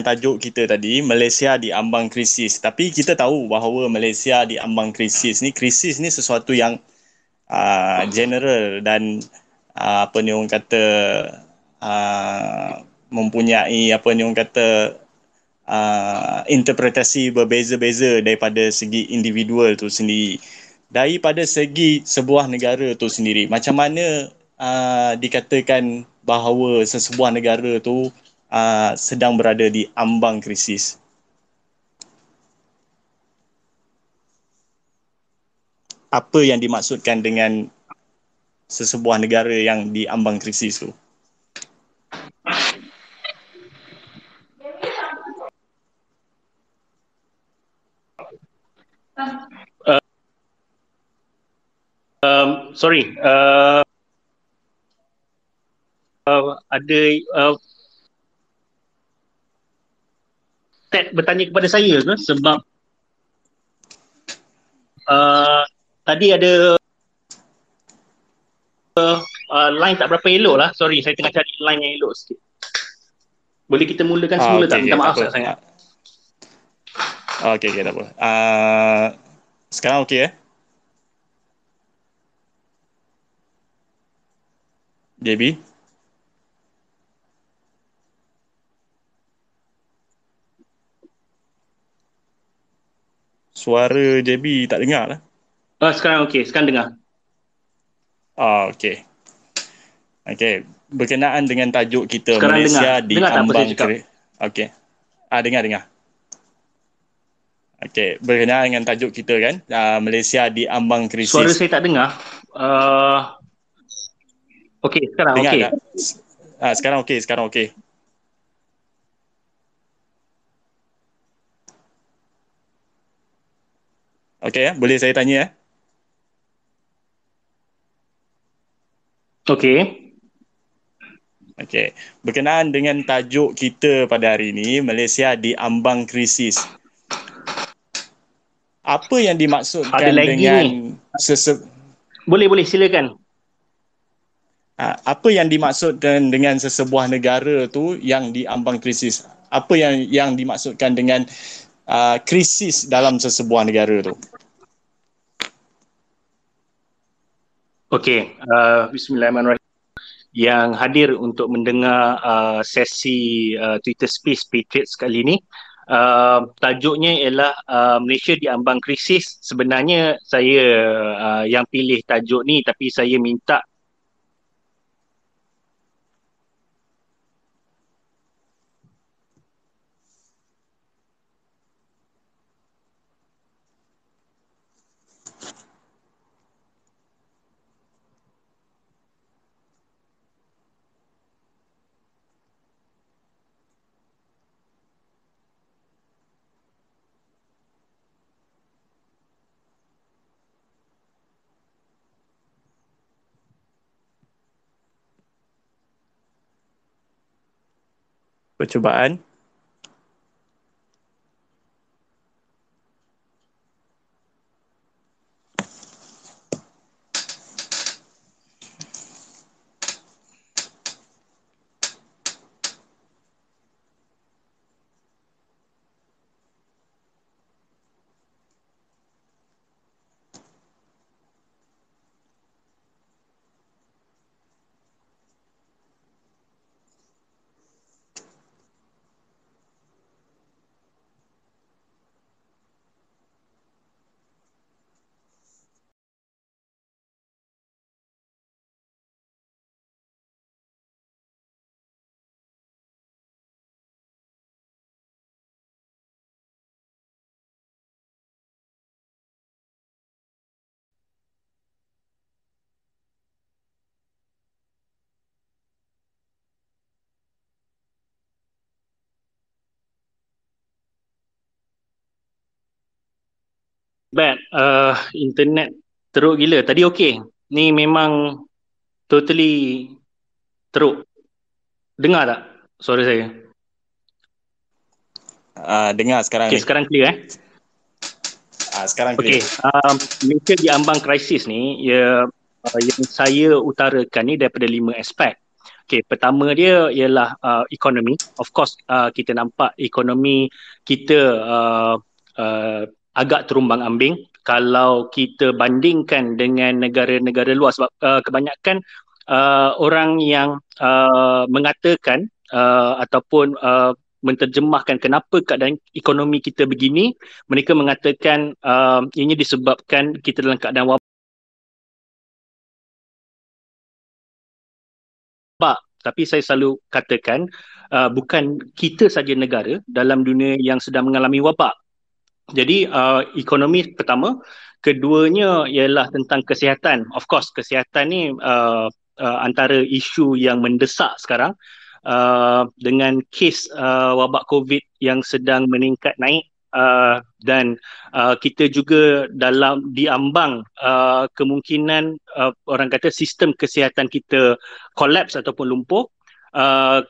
tajuk kita tadi, Malaysia di ambang krisis. Tapi kita tahu bahawa Malaysia di ambang krisis ni sesuatu yang general dan apa ni orang kata mempunyai apa ni orang kata interpretasi berbeza-beza daripada segi individual tu sendiri. Daripada segi sebuah negara tu sendiri, macam mana dikatakan bahawa sesebuah negara tu sedang berada di ambang krisis? Apa yang dimaksudkan dengan sesebuah negara yang di ambang krisis tu? Sorry, ada Ted bertanya kepada saya ke? Sebab tadi ada line tak berapa elok lah. Sorry, saya tengah cari line yang elok sikit. Boleh kita mulakan semula tak? Minta maaf sangat. Okey, tak apa. Sekarang okey JB? Suara JB tak dengar lah. Sekarang okey, sekarang dengar. Okey. Okey, berkenaan dengan tajuk kita sekarang Malaysia dengar. di Dengar ambang krisis. Okey. Dengar. Okey, berkenaan dengan tajuk kita kan, Malaysia di ambang krisis. Suara saya tak dengar. Okey, sekarang okey. Sekarang okey. Okey, boleh saya tanya Okey. Okey, berkenaan dengan tajuk kita pada hari ini, Malaysia di ambang krisis. Apa yang dimaksudkan dengan Boleh silakan. Apa yang dimaksudkan dengan sesebuah negara tu yang di ambang krisis? Apa yang dimaksudkan dengan krisis dalam sesebuah negara tu? Okey, bismillahirrahmanirrahim. Yang hadir untuk mendengar sesi Twitter Space Patriots kali ini, tajuknya ialah Malaysia di ambang krisis. Sebenarnya saya yang pilih tajuk ni, tapi saya minta Percubaan. internet teruk gila. Tadi okey. Ni memang totally teruk. Dengar tak suara saya? Dengar sekarang ni. Sekarang clear Sekarang clear. Malaysia di ambang krisis ni, yang saya utarakan ni daripada 5 aspek. Okay, pertama dia ialah ekonomi. Of course, kita nampak ekonomi kita agak terumbang-ambing kalau kita bandingkan dengan negara-negara luar, sebab kebanyakan orang yang mengatakan ataupun menterjemahkan kenapa keadaan ekonomi kita begini, mereka mengatakan ini disebabkan kita dalam keadaan wabak. Tapi saya selalu katakan bukan kita saja negara dalam dunia yang sedang mengalami wabak. Jadi ekonomi pertama, keduanya ialah tentang kesihatan. Of course, kesihatan ni antara isu yang mendesak sekarang dengan kes wabak COVID yang sedang meningkat naik. Dan kita juga dalam diambang kemungkinan orang kata sistem kesihatan kita collapse ataupun lumpuh.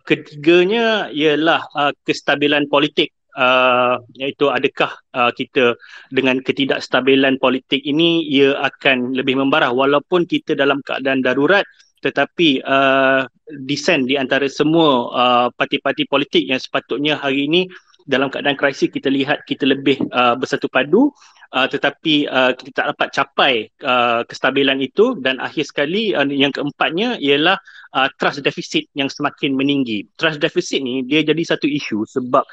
Ketiganya ialah kestabilan politik, iaitu adakah kita dengan ketidakstabilan politik ini ia akan lebih membarah walaupun kita dalam keadaan darurat, tetapi dissent di antara semua parti-parti politik yang sepatutnya hari ini dalam keadaan krisis kita lihat kita lebih bersatu padu, tetapi kita tak dapat capai kestabilan itu. Dan akhir sekali yang keempatnya ialah trust deficit yang semakin meninggi. Trust deficit ni dia jadi satu isu sebab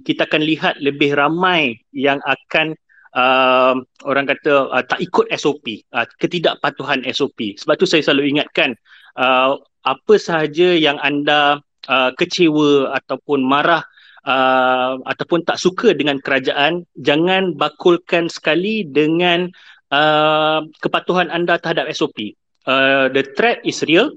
kita akan lihat lebih ramai yang akan orang kata tak ikut SOP, ketidakpatuhan SOP. Sebab tu saya selalu ingatkan apa sahaja yang anda kecewa ataupun marah ataupun tak suka dengan kerajaan, jangan bakulkan sekali dengan kepatuhan anda terhadap SOP. The threat is real.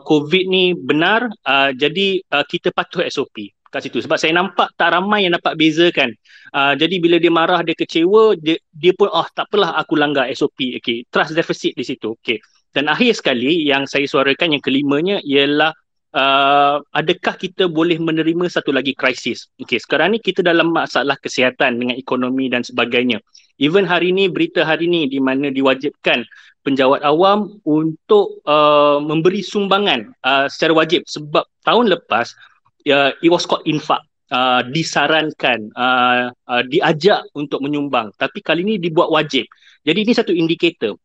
COVID ni benar, jadi kita patuh SOP kat situ. Sebab saya nampak tak ramai yang dapat bezakan. Jadi bila dia marah, dia kecewa, dia pun tak apalah aku langgar SOP. Okay. Trust deficit di situ. Okay. Dan akhir sekali yang saya suarakan yang kelimanya ialah adakah kita boleh menerima satu lagi krisis? Okay, sekarang ni kita dalam masalah kesihatan dengan ekonomi dan sebagainya. Even hari ni, berita hari ni di mana diwajibkan penjawat awam untuk memberi sumbangan secara wajib, sebab tahun lepas it was called infak. Disarankan, diajak untuk menyumbang, tapi kali ini dibuat wajib. Jadi ini satu indikator.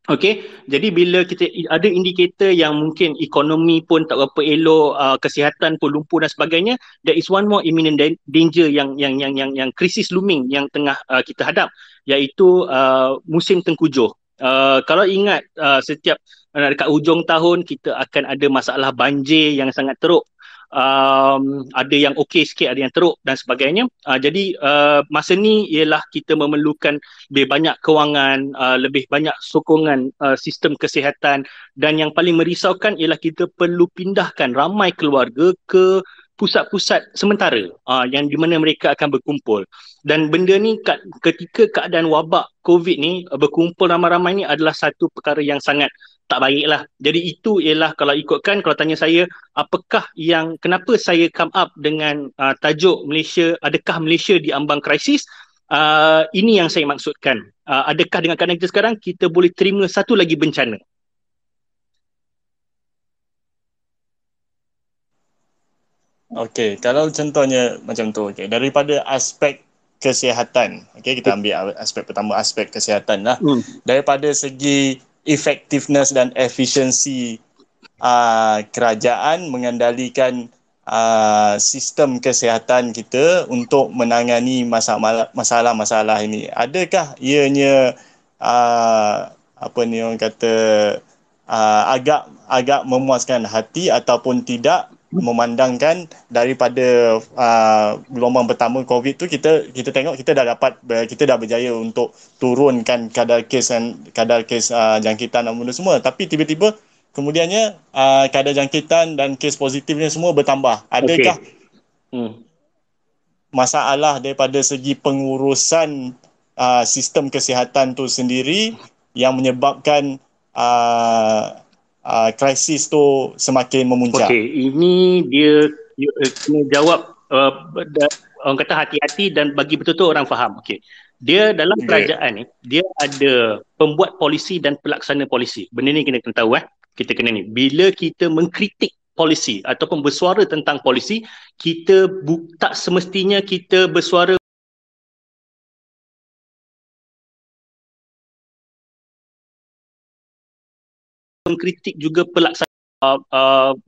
Okey, jadi bila kita ada indikator yang mungkin ekonomi pun tak berapa elok, kesihatan pun lumpuh dan sebagainya, there is one more imminent danger yang krisis looming yang tengah kita hadap, iaitu musim tengkujuh. Kalau ingat setiap dekat hujung tahun kita akan ada masalah banjir yang sangat teruk. Ada yang okey sikit, ada yang teruk dan sebagainya. Jadi masa ni ialah kita memerlukan lebih banyak kewangan, lebih banyak sokongan sistem kesihatan, dan yang paling merisaukan ialah kita perlu pindahkan ramai keluarga ke pusat-pusat sementara yang di mana mereka akan berkumpul. Dan benda ni ketika keadaan wabak COVID ni, berkumpul ramai-ramai ni adalah satu perkara yang sangat tak baiklah. Jadi itu ialah kalau ikutkan, kalau tanya saya apakah yang, kenapa saya come up dengan tajuk Malaysia, adakah Malaysia diambang krisis, ini yang saya maksudkan. Adakah dengan keadaan kita sekarang kita boleh terima satu lagi bencana? Okey, kalau contohnya macam tu, okey, daripada aspek kesihatan, okey, kita ambil aspek pertama, aspek kesihatan lah. Daripada segi effectiveness dan efisiensi kerajaan mengandalikan sistem kesihatan kita untuk menangani masalah-masalah ini, adakah ianya apa ni orang kata agak memuaskan hati ataupun tidak, memandangkan daripada gelombang pertama COVID tu kita tengok kita dah berjaya untuk turunkan kadar kes jangkitan dan benda semua, tapi tiba-tiba kemudiannya kadar jangkitan dan kes positifnya semua bertambah. Adakah masalah daripada segi pengurusan sistem kesihatan tu sendiri yang menyebabkan krisis tu semakin memuncak? Okey, ini dia kena jawab orang kata hati-hati dan bagi betul-betul orang faham. Okey. Dia dalam kerajaan ni, dia ada pembuat polisi dan pelaksana polisi. Benda ni kena tahu . kita kena ni. Bila kita mengkritik polisi ataupun bersuara tentang polisi, kita tak semestinya kita bersuara mengkritik juga pelaksanaan.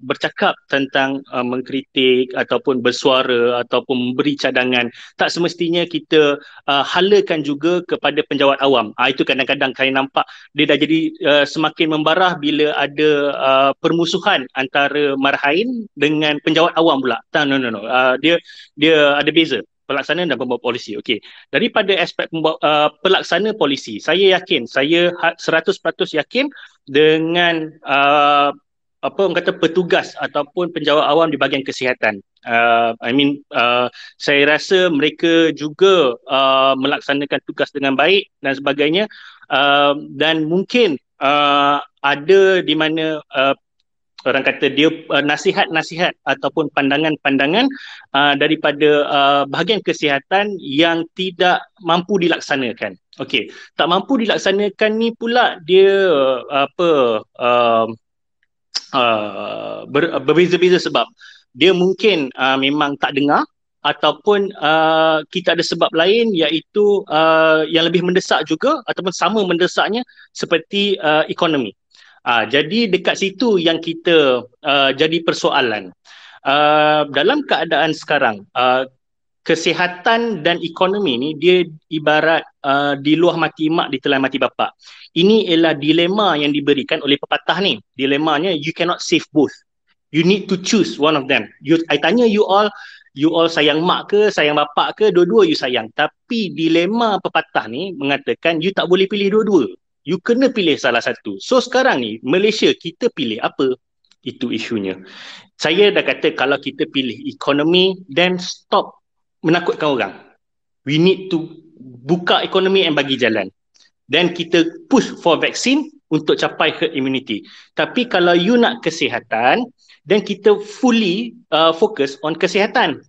Bercakap tentang mengkritik ataupun bersuara ataupun memberi cadangan, tak semestinya kita halakan juga kepada penjawat awam. Itu kadang-kadang saya nampak dia dah jadi semakin membarah bila ada permusuhan antara marhain dengan penjawat awam pula. No. Dia ada beza pelaksana dan pembuat polisi. Okey. Daripada aspek pelaksana polisi, saya 100% yakin dengan orang kata petugas ataupun penjawat awam di bahagian kesihatan. Saya rasa mereka juga melaksanakan tugas dengan baik dan sebagainya, dan mungkin ada di mana orang kata dia nasihat-nasihat ataupun pandangan-pandangan daripada bahagian kesihatan yang tidak mampu dilaksanakan. Okey, tak mampu dilaksanakan ni pula dia berbeza-beza sebab dia mungkin memang tak dengar ataupun kita ada sebab lain, iaitu yang lebih mendesak juga ataupun sama mendesaknya seperti ekonomi. Jadi dekat situ yang kita jadi persoalan. Dalam keadaan sekarang, kesihatan dan ekonomi ni dia ibarat di luah mati mak, ditelan mati bapa. Ini ialah dilema yang diberikan oleh pepatah ni. Dilemanya, you cannot save both. You need to choose one of them. I tanya you all sayang mak ke, sayang bapak ke, dua-dua you sayang. Tapi dilema pepatah ni mengatakan you tak boleh pilih dua-dua. You kena pilih salah satu. So sekarang ni Malaysia, kita pilih apa? Itu isunya. Saya dah kata kalau kita pilih ekonomi, then stop menakutkan orang. We need to buka ekonomi and bagi jalan. Then kita push for vaksin untuk capai herd immunity. Tapi kalau you nak kesihatan, then kita fully fokus on kesihatan.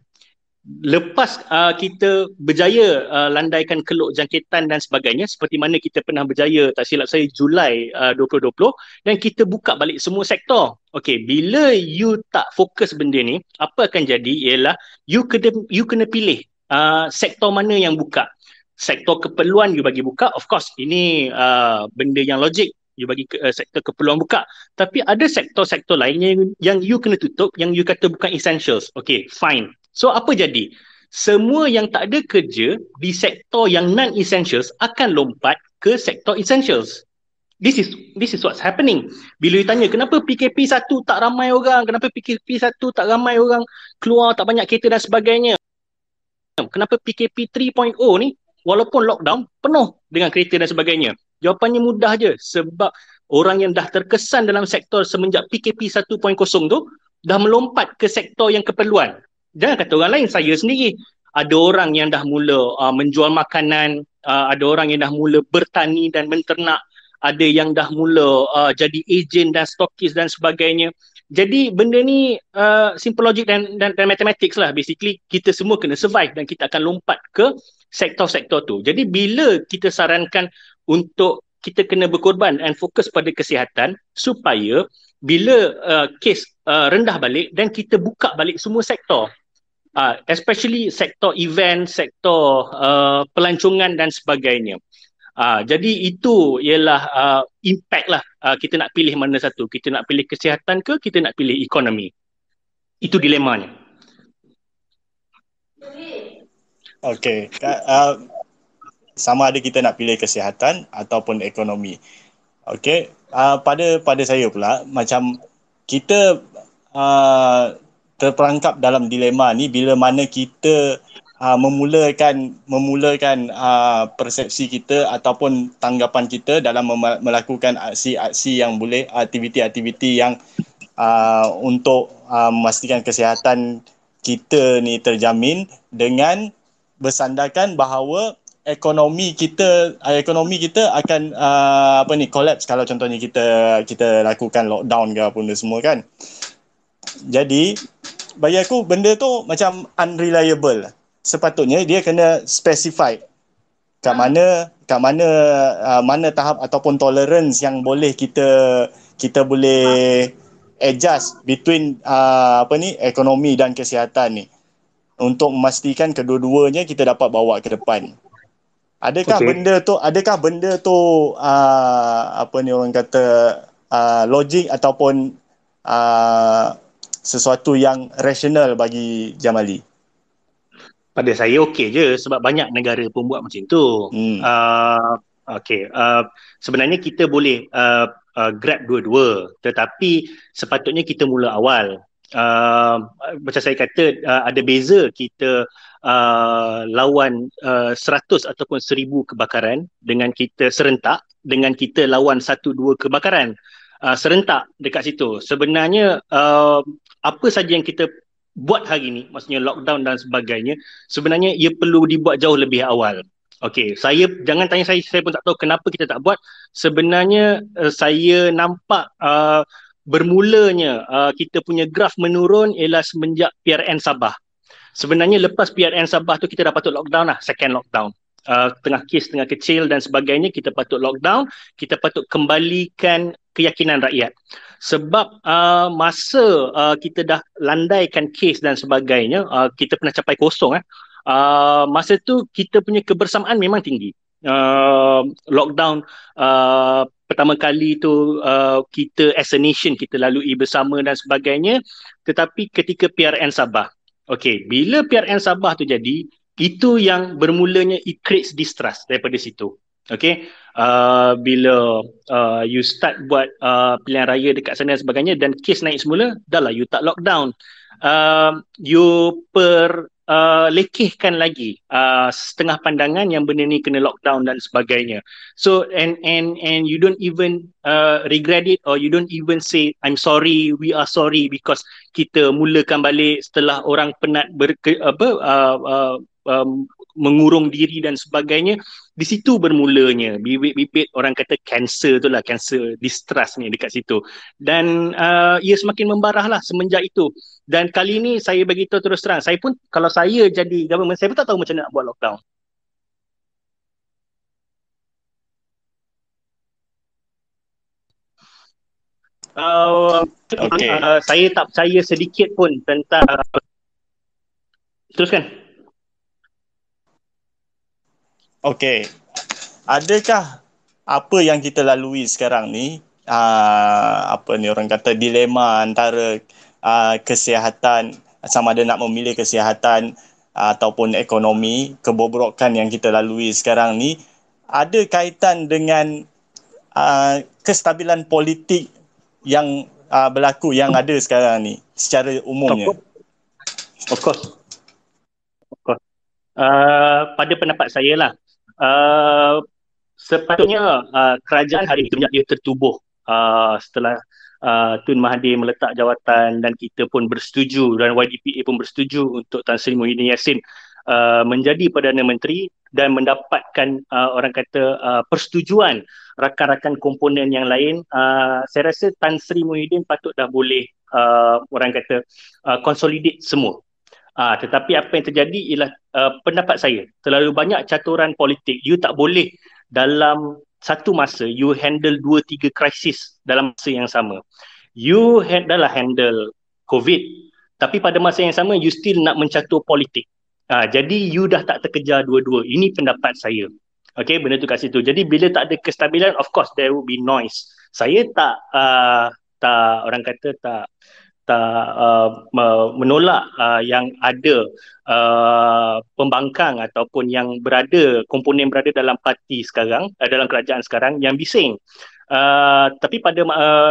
Lepas kita berjaya landaikan keluk jangkitan dan sebagainya, seperti mana kita pernah berjaya, tak silap saya, Julai 2020, dan kita buka balik semua sektor. Okey, bila you tak fokus benda ni, apa akan jadi ialah you kena pilih sektor mana yang buka. Sektor keperluan you bagi buka, of course ini benda yang logik, you bagi sektor keperluan buka. Tapi ada sektor-sektor lain yang you kena tutup, yang you kata bukan essentials. Okay, fine. So apa jadi? Semua yang tak ada kerja di sektor yang non-essentials akan lompat ke sektor essentials. This is what's happening. Bila you tanya kenapa PKP 1 tak ramai orang, kenapa PKP 1 tak ramai orang keluar, tak banyak kereta dan sebagainya. Kenapa PKP 3.0 ni walaupun lockdown penuh dengan kereta dan sebagainya? Jawapannya mudah je, sebab orang yang dah terkesan dalam sektor semenjak PKP 1.0 tu dah melompat ke sektor yang keperluan. Jangan kata orang lain, saya sendiri. Ada orang yang dah mula menjual makanan, ada orang yang dah mula bertani dan menternak, ada yang dah mula jadi ejen dan stokis dan sebagainya. Jadi benda ni simple logic dan mathematics lah. Basically kita semua kena survive dan kita akan lompat ke sektor-sektor tu. Jadi bila kita sarankan untuk kita kena berkorban dan fokus pada kesihatan, supaya bila kes rendah balik dan kita buka balik semua sektor, especially sektor event, sektor pelancongan dan sebagainya. Jadi itu ialah impact lah. Kita nak pilih mana satu. Kita nak pilih kesihatan ke kita nak pilih ekonomi? Itu dilemanya. Okey. Sama ada kita nak pilih kesihatan ataupun ekonomi. Okey. Pada saya pula, macam kita terperangkap dalam dilema ni bila mana kita memulakan persepsi kita ataupun tanggapan kita dalam melakukan aksi-aksi yang boleh, aktiviti-aktiviti yang untuk memastikan kesihatan kita ni terjamin, dengan bersandarkan bahawa ekonomi kita akan collapse kalau contohnya kita lakukan lockdown ke apa benda semua kan. Jadi bagi aku benda tu macam unreliable. Sepatutnya dia kena specify kat mana tahap ataupun tolerance yang boleh kita kita boleh adjust between ekonomi dan kesihatan ni untuk memastikan kedua-duanya kita dapat bawa ke depan. Adakah benda tu orang kata logik ataupun sesuatu yang rasional bagi Jamali? Pada saya okey je sebab banyak negara pun buat macam tu. Sebenarnya kita boleh grab dua-dua, tetapi sepatutnya kita mula awal. Macam saya kata, ada beza kita lawan 100 ataupun 1000 kebakaran dengan kita serentak, dengan kita lawan 1-2 kebakaran serentak dekat situ. Sebenarnya apa saja yang kita buat hari ni, maksudnya lockdown dan sebagainya, sebenarnya ia perlu dibuat jauh lebih awal. Okey, jangan tanya saya pun tak tahu kenapa kita tak buat. Sebenarnya saya nampak bermulanya kita punya graf menurun ialah semenjak PRN Sabah. Sebenarnya lepas PRN Sabah tu kita dah patut lockdown lah, second lockdown. Tengah kes tengah kecil dan sebagainya, kita patut lockdown, kita patut kembalikan keyakinan rakyat. Sebab masa kita dah landaikan kes dan sebagainya, kita pernah capai kosong. Masa tu kita punya kebersamaan memang tinggi. Lockdown pertama kali tu kita as a nation kita lalui bersama dan sebagainya. Tetapi ketika PRN Sabah, bila PRN Sabah tu jadi, itu yang bermulanya it creates distrust daripada situ. Bila you start buat pilihan raya dekat sana dan sebagainya dan kes naik semula, dah lah you tak lockdown, you lekehkan lagi setengah pandangan yang benda ni kena lockdown dan sebagainya. So and you don't even regret it, or you don't even say I'm sorry, we are sorry, because kita mulakan balik setelah orang penat mengurung diri dan sebagainya. Di situ bermulanya bibit-bibit orang kata cancer tu lah, cancer distrust ni dekat situ. Dan ia semakin membarah lah semenjak itu. Dan kali ni saya beritahu terus terang, saya pun kalau saya jadi government, saya pun tak tahu macam mana nak buat lockdown. Saya tak percaya sedikit pun tentang teruskan. Okey. Adakah apa yang kita lalui sekarang ni, orang kata dilema antara kesihatan, sama ada nak memilih kesihatan ataupun ekonomi, kebobrokan yang kita lalui sekarang ni ada kaitan dengan kestabilan politik yang berlaku, yang ada sekarang ni secara umumnya? Of course. Pada pendapat saya lah, sepatutnya kerajaan hari itu dia tertubuh setelah Tun Mahathir meletak jawatan dan kita pun bersetuju dan YDPA pun bersetuju untuk Tan Sri Muhyiddin Yassin menjadi Perdana Menteri dan mendapatkan orang kata persetujuan rakan-rakan komponen yang lain. Saya rasa Tan Sri Muhyiddin patut dah boleh orang kata consolidate semua. Tetapi apa yang terjadi ialah pendapat saya, terlalu banyak caturan politik. You tak boleh dalam satu masa you handle 2-3 krisis dalam masa yang sama. You dah handle COVID, tapi pada masa yang sama you still nak mencatur politik. Jadi you dah tak terkejar dua-dua. Ini pendapat saya. Benda tu kat situ. Jadi bila tak ada kestabilan, of course there will be noise. Saya tak orang kata tak menolak yang ada pembangkang ataupun yang komponen berada dalam parti sekarang, dalam kerajaan sekarang yang bising. Tapi pada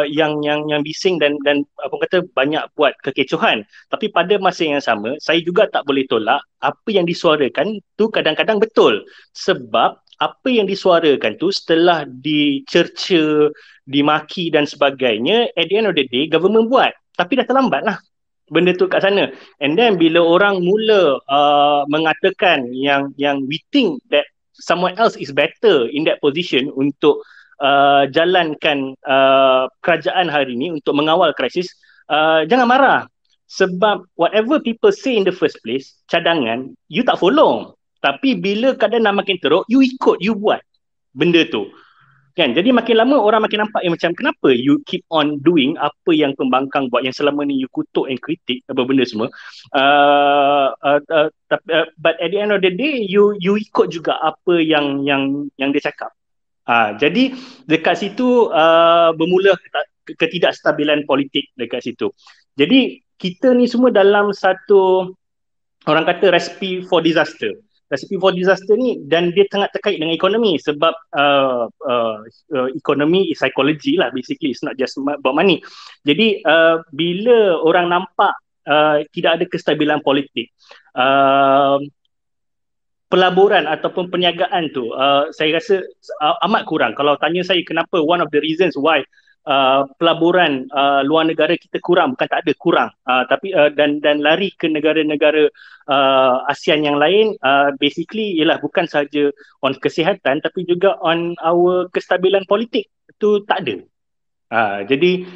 yang bising dan apa kata banyak buat kekecohan. Tapi pada masa yang sama, saya juga tak boleh tolak apa yang disuarakan tu kadang-kadang betul. Sebab apa yang disuarakan tu setelah dicerca, dimaki dan sebagainya, at the end of the day government buat. Tapi dah terlambat lah benda tu kat sana. And then bila orang mula mengatakan yang we think that someone else is better in that position untuk jalankan kerajaan hari ni untuk mengawal krisis, jangan marah. Sebab whatever people say in the first place, cadangan, you tak follow. Tapi bila keadaan nak makin teruk, you ikut, you buat benda tu. Kan? Jadi makin lama orang makin nampak macam kenapa you keep on doing apa yang pembangkang buat yang selama ni you kutuk and kritik apa benda semua. But at the end of the day you ikut juga apa yang dia cakap. Jadi dekat situ bermula ketidakstabilan politik dekat situ. Jadi kita ni semua dalam satu, orang kata, recipe for disaster. Recipe for disaster ni, dan dia sangat terkait dengan ekonomi sebab ekonomi is psychology lah, basically it's not just about money. Jadi bila orang nampak tidak ada kestabilan politik, pelaburan ataupun perniagaan tu saya rasa amat kurang. Kalau tanya saya kenapa, one of the reasons why pelaburan luar negara kita kurang, bukan tak ada, kurang, tapi dan lari ke negara-negara ASEAN yang lain, basically ialah bukan sahaja on kesihatan tapi juga on our kestabilan politik tu tak ada. Jadi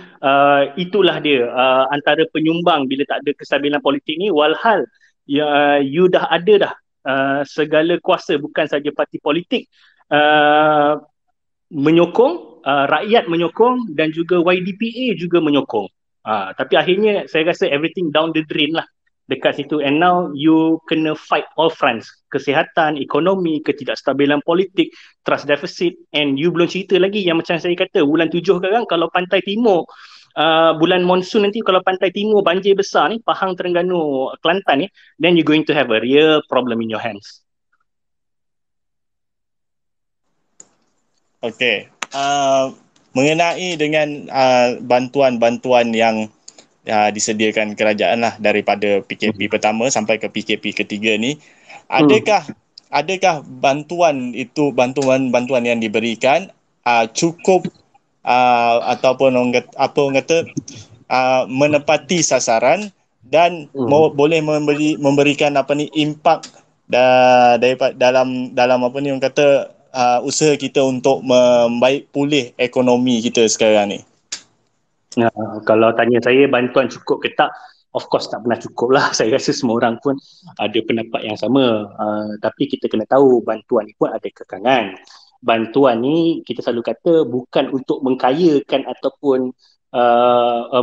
itulah dia antara penyumbang bila tak ada kestabilan politik ni, walhal you dah ada dah segala kuasa, bukan saja parti politik menyokong, rakyat menyokong dan juga YDPA juga menyokong. Tapi akhirnya saya rasa everything down the drain lah dekat situ, and now you kena fight all fronts, kesihatan, ekonomi, ketidakstabilan politik, trust deficit, and you belum cerita lagi yang macam saya kata bulan 7 sekarang, kalau pantai timur bulan monsun nanti, kalau pantai timur banjir besar ni, Pahang, Terengganu, Kelantan ni, then you're going to have a real problem in your hands. Okey. Mengenai dengan bantuan-bantuan yang disediakan kerajaan lah daripada PKP pertama sampai ke PKP ketiga ni, adakah bantuan itu, bantuan yang diberikan cukup ataupun apa orang kata menepati sasaran dan boleh memberikan apa ni impak dalam apa ni orang kata usaha kita untuk membaik pulih ekonomi kita sekarang ni? Kalau tanya saya bantuan cukup ke tak, of course tak pernah cukup lah. Saya rasa semua orang pun ada pendapat yang sama. Tapi kita kena tahu bantuan ni pun ada kekangan. Bantuan ni kita selalu kata bukan untuk mengkayakan ataupun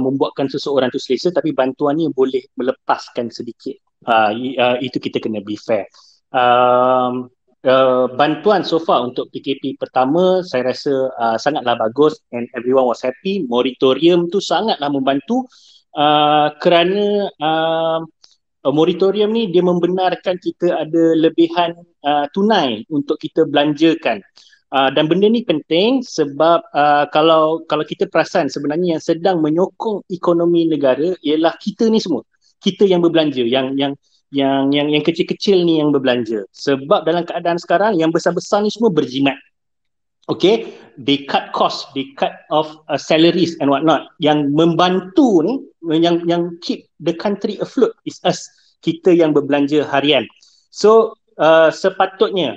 membuatkan seseorang tu selesa, tapi bantuan ni boleh melepaskan sedikit. Itu kita kena be fair. Bantuan so far untuk PKP pertama saya rasa sangatlah bagus and everyone was happy. Moratorium tu sangatlah membantu kerana moratorium ni dia membenarkan kita ada lebihan tunai untuk kita belanjakan. Dan benda ni penting sebab kalau kita perasan, sebenarnya yang sedang menyokong ekonomi negara ialah kita ni semua. Kita yang berbelanja, yang kecil-kecil ni yang berbelanja. Sebab dalam keadaan sekarang yang besar-besar ni semua berjimat. Okay, they cut cost, they cut off salaries and whatnot. Yang membantu ni, yang keep the country afloat is us, kita yang berbelanja harian. So sepatutnya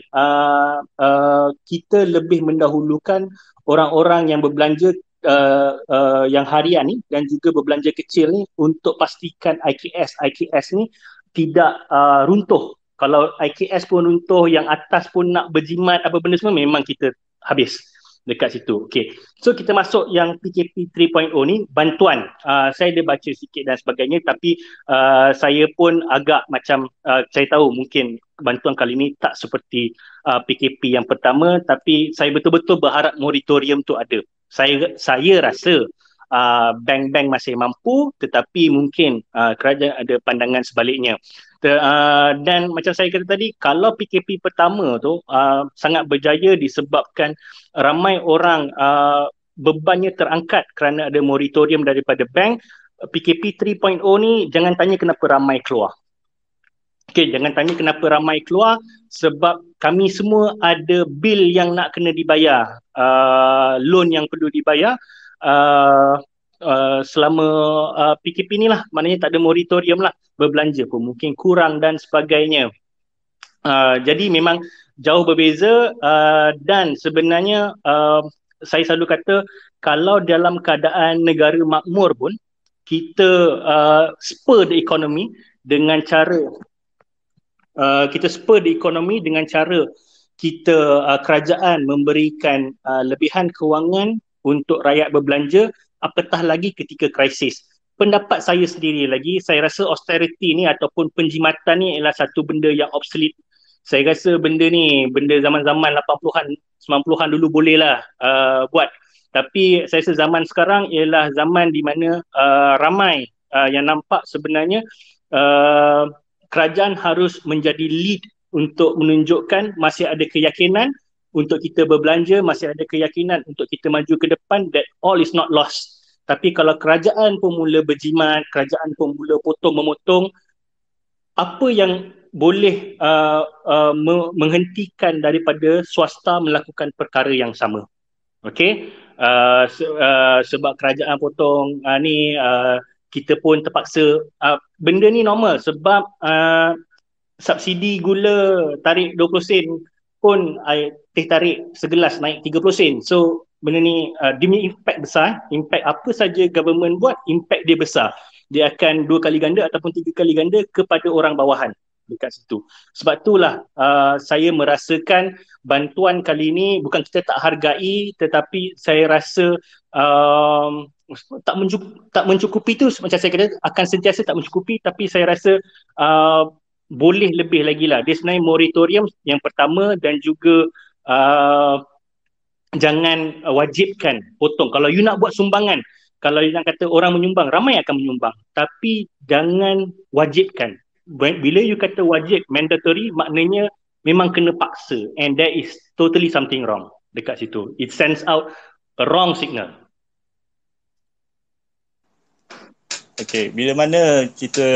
kita lebih mendahulukan orang-orang yang berbelanja yang harian ni dan juga berbelanja kecil ni untuk pastikan IKS ni tidak runtuh. Kalau IKS pun runtuh, yang atas pun nak berjimat apa benda semua, memang kita habis dekat situ. Okay. So kita masuk yang PKP 3.0 ni, bantuan. Saya dah baca sikit dan sebagainya, tapi saya pun agak macam, saya tahu mungkin bantuan kali ni tak seperti PKP yang pertama, tapi saya betul-betul berharap moratorium tu ada. Saya rasa bank-bank masih mampu, tetapi mungkin kerajaan ada pandangan sebaliknya. Dan macam saya kata tadi, kalau PKP pertama tu sangat berjaya disebabkan ramai orang bebannya terangkat kerana ada moratorium daripada bank, PKP 3.0 ni jangan tanya kenapa ramai keluar. Okay, jangan tanya kenapa ramai keluar, sebab kami semua ada bil yang nak kena dibayar, loan yang perlu dibayar selama PKP ni lah. Maknanya tak ada moratorium lah, berbelanja pun mungkin kurang dan sebagainya. Jadi memang jauh berbeza, dan sebenarnya saya selalu kata kalau dalam keadaan negara makmur pun kita spur the economy dengan cara kerajaan memberikan lebihan kewangan untuk rakyat berbelanja, apatah lagi ketika krisis. Pendapat saya sendiri lagi, saya rasa austerity ni ataupun penjimatan ni ialah satu benda yang obsolete. Saya rasa benda ni, benda zaman-zaman 80-an, 90-an dulu bolehlah buat. Tapi saya rasa zaman sekarang ialah zaman di mana ramai yang nampak sebenarnya kerajaan harus menjadi lead untuk menunjukkan masih ada keyakinan untuk kita berbelanja, masih ada keyakinan untuk kita maju ke depan, that all is not lost. Tapi kalau kerajaan pun mula berjimat, kerajaan pun mula potong-memotong, apa yang boleh menghentikan daripada swasta melakukan perkara yang sama? Okey, sebab kerajaan potong kita pun terpaksa, benda ni normal sebab subsidi gula tarik 20 sen pun teh tarik segelas naik 30 sen. So benda ni dia punya impact besar. Impact apa saja government buat, impact dia besar. Dia akan 2 kali ganda ataupun 3 kali ganda kepada orang bawahan dekat situ. Sebab itulah saya merasakan bantuan kali ini bukan kita tak hargai, tetapi saya rasa tak mencukupi tu, macam saya kata akan sentiasa tak mencukupi, tapi saya rasa boleh lebih lagi lah. Dia sebenarnya moratorium yang pertama, dan juga jangan wajibkan potong. Kalau you nak buat sumbangan, kalau you nak kata orang menyumbang, ramai akan menyumbang, tapi jangan wajibkan. Bila you kata wajib, mandatory, maknanya memang kena paksa, and there is totally something wrong dekat situ. It sends out a wrong signal. Okay, bila mana kita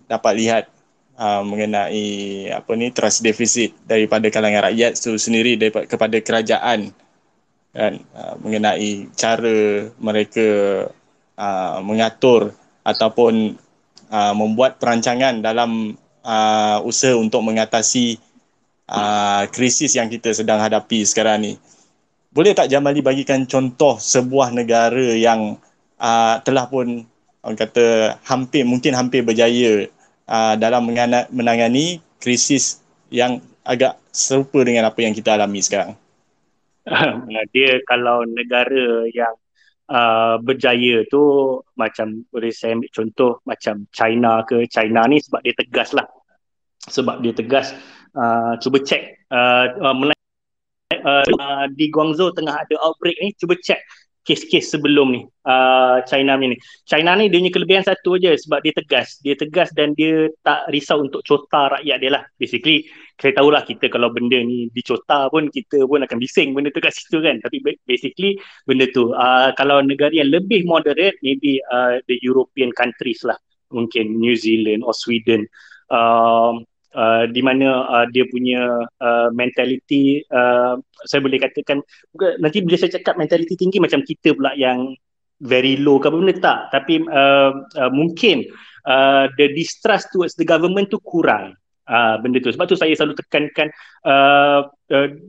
dapat lihat mengenai trust deficit daripada kalangan rakyat itu sendiri kepada kerajaan, kan, mengenai cara mereka mengatur ataupun membuat perancangan dalam usaha untuk mengatasi krisis yang kita sedang hadapi sekarang ni. Boleh tak Jamali bagikan contoh sebuah negara yang telah pun orang kata mungkin hampir berjaya dalam menangani krisis yang agak serupa dengan apa yang kita alami sekarang? Dia kalau negara yang berjaya tu, macam boleh saya ambil contoh macam China ke. China ni sebab dia tegas lah, cuba cek di Guangzhou tengah ada outbreak ni, cuba cek kes-kes sebelum ni. China ni dia punya kelebihan satu aja, sebab dia tegas dan dia tak risau untuk cota rakyat dia lah. Basically saya tahulah, kita kalau benda ni dicota pun, kita pun akan bising benda tu kat situ kan. Tapi basically benda tu, kalau negara yang lebih moderate, maybe the European countries lah, mungkin New Zealand or Sweden, di mana dia punya mentality, saya boleh katakan, nanti bila saya cakap mentality tinggi macam kita pula yang very low ke apa benda, tak. Tapi mungkin the distrust towards the government tu kurang. Benda tu, sebab tu saya selalu tekankan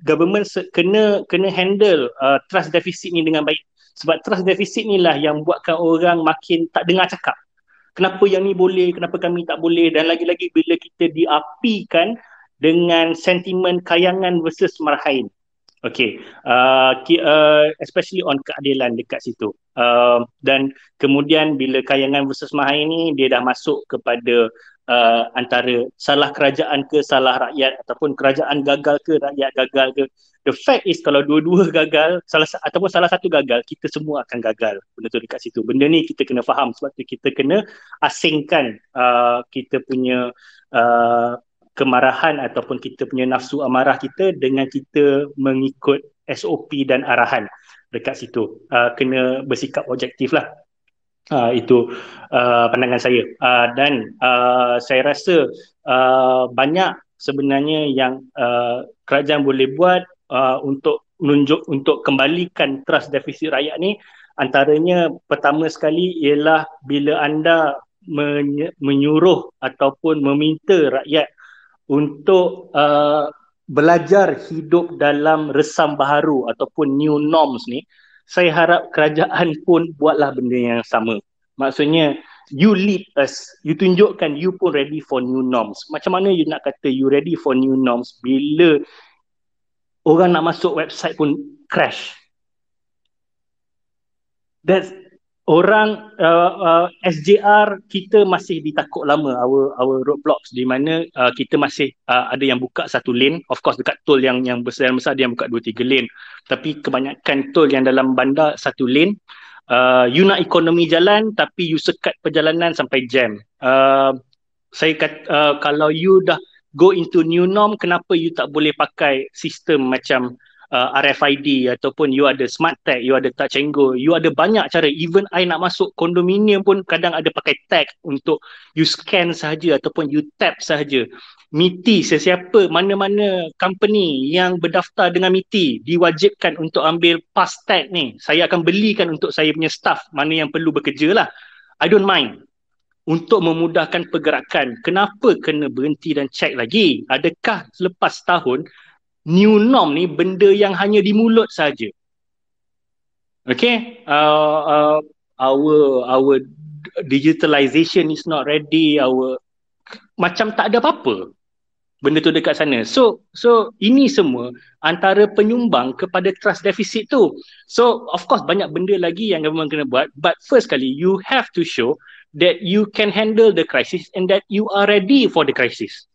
government kena handle trust deficit ni dengan baik. Sebab trust deficit ni lah yang buatkan orang makin tak dengar cakap. Kenapa yang ni boleh, kenapa kami tak boleh? Dan lagi-lagi bila kita diapikan dengan sentimen kayangan versus marhain. Okay, especially on keadilan dekat situ. Dan kemudian bila kayangan versus marhain ni, dia dah masuk kepada antara salah kerajaan ke salah rakyat, ataupun kerajaan gagal ke rakyat gagal ke. The fact is, kalau dua-dua gagal, ataupun salah satu gagal, kita semua akan gagal. Benda tu dekat situ. Benda ni kita kena faham, sebab tu kita kena asingkan kita punya kemarahan ataupun kita punya nafsu amarah kita dengan kita mengikut SOP dan arahan dekat situ. Kena bersikap objektif lah. Itu pandangan saya. Dan saya rasa banyak sebenarnya yang kerajaan boleh buat untuk kembalikan trust defisit rakyat ni. Antaranya pertama sekali ialah bila anda menyuruh ataupun meminta rakyat untuk belajar hidup dalam resam baharu ataupun new norms ni, saya harap kerajaan pun buatlah benda yang sama. Maksudnya You lead us, you tunjukkan you pun ready for new norms. Macam mana you nak kata you ready for new norms bila orang nak masuk website pun crash? That's orang SJR kita masih ditakut lama our roadblocks, di mana kita masih ada yang buka satu lane. Of course dekat tol yang besar dia buka 2-3 lane, tapi kebanyakan tol yang dalam bandar satu lane. You nak ekonomi jalan tapi you sekat perjalanan sampai jam. Saya kata kalau you dah go into new norm, kenapa you tak boleh pakai sistem macam RFID ataupun you ada smart tag, you ada touch and go, you ada banyak cara. Even I nak masuk kondominium pun kadang ada pakai tag untuk you scan sahaja ataupun you tap sahaja. MITI, sesiapa mana-mana company yang berdaftar dengan MITI diwajibkan untuk ambil pass tag ni. Saya akan belikan untuk saya punya staff mana yang perlu bekerja lah. I don't mind. Untuk memudahkan pergerakan, kenapa kena berhenti dan check lagi? Adakah selepas tahun new norm ni benda yang hanya di mulut saja? Okay, our digitalization is not ready. Macam tak ada apa-apa benda tu dekat sana. So ini semua antara penyumbang kepada trust deficit tu. So of course banyak benda lagi yang government kena buat, but first kali you have to show that you can handle the crisis and that you are ready for the crisis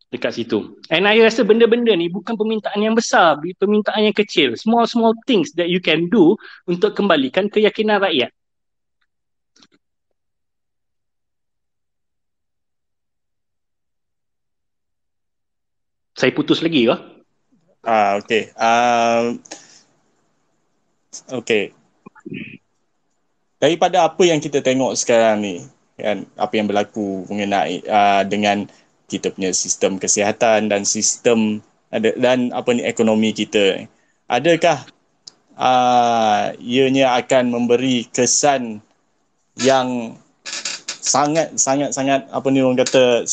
dekat situ. And I rasa benda-benda ni bukan permintaan yang besar, permintaan yang kecil. Small things that you can do untuk kembalikan keyakinan rakyat. Saya putus lagi ke? Okay. Okay. Daripada apa yang kita tengok sekarang ni, kan, apa yang berlaku mengenai dengan kita punya sistem kesihatan dan sistem dan ekonomi kita, adakah ianya akan memberi kesan yang sangat orang kata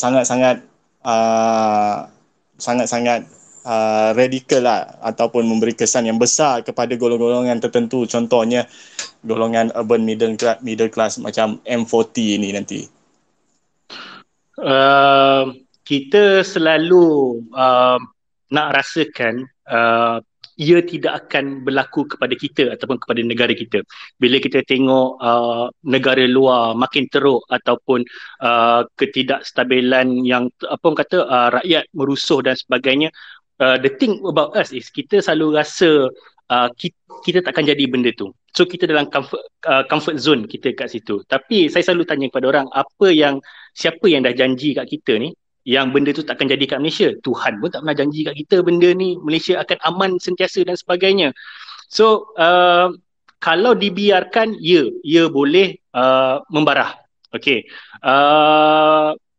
sangat radikal lah, ataupun memberi kesan yang besar kepada golongan-golongan tertentu, contohnya golongan urban middle class macam M40 ini nanti? Kita selalu nak rasakan ia tidak akan berlaku kepada kita ataupun kepada negara kita. Bila kita tengok negara luar makin teruk ataupun ketidakstabilan yang rakyat merusuh dan sebagainya, the thing about us is kita selalu rasa kita takkan jadi benda tu. So kita dalam comfort zone kita kat situ. Tapi saya selalu tanya kepada orang, siapa yang dah janji kat kita ni yang benda tu takkan jadi kat Malaysia? Tuhan pun tak pernah janji kat kita benda ni Malaysia akan aman sentiasa dan sebagainya. So kalau dibiarkan, ia boleh membarah. Okay.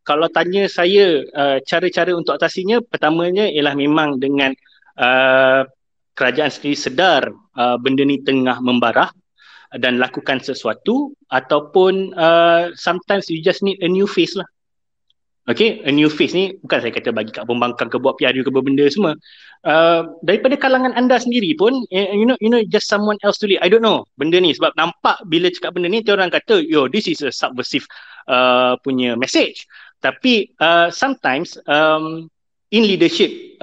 Kalau tanya saya cara-cara untuk atasinya, pertamanya ialah memang dengan kerajaan sendiri sedar benda ni tengah membarah dan lakukan sesuatu, ataupun sometimes you just need a new face lah. Okay, a new face ni bukan saya kata bagi kat pembangkang ke buat PRU ke benda semua. Daripada kalangan anda sendiri pun, you know just someone else to lead. I don't know benda ni, sebab nampak bila cakap benda ni orang kata this is a subversive punya message. Tapi sometimes in leadership,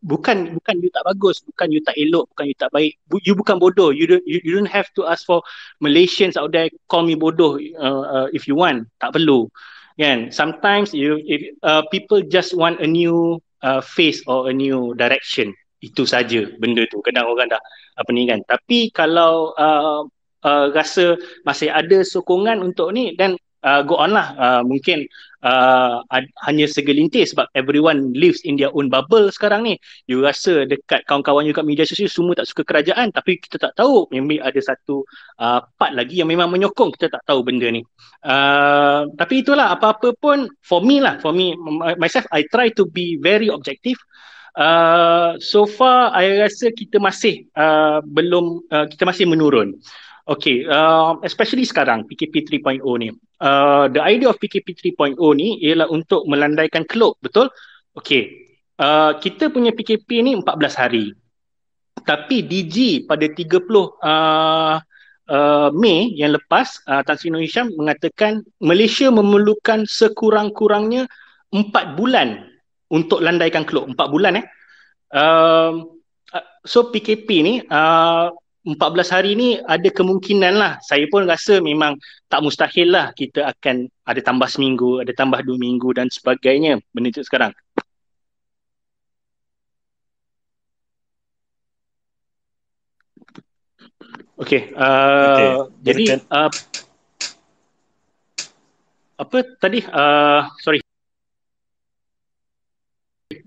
bukan you tak bagus, bukan you tak elok, bukan you tak baik, you bukan bodoh. You don't have to ask for Malaysians out there call me bodoh if you want. Tak perlu. Kan? Sometimes people just want a new face or a new direction. Itu saja benda tu. Kadang orang dah kan. Tapi kalau rasa masih ada sokongan untuk ni, dan go on lah. Mungkin hanya segelintir sebab everyone lives in their own bubble sekarang ni. You rasa dekat kawan-kawan you kat media sosial semua tak suka kerajaan, tapi kita tak tahu memang ada satu part lagi yang memang menyokong, kita tak tahu benda ni. Tapi itulah, apa-apa pun for me myself, I try to be very objective. So far I rasa kita masih kita masih menurun. Okay, especially sekarang PKP 3.0 ni. The idea of PKP 3.0 ni ialah untuk melandaikan kelop, betul? Okay, kita punya PKP ni 14 hari. Tapi DG pada 30 Mei yang lepas, Tan Sri Nur Hisham mengatakan Malaysia memerlukan sekurang-kurangnya 4 bulan untuk landaikan Keluk. 4 bulan. So PKP ni 14 hari ni ada kemungkinan lah. Saya pun rasa memang tak mustahil lah kita akan ada tambah seminggu, ada tambah 2 minggu dan sebagainya benda tu sekarang. Okey, jadi apa tadi? Sorry.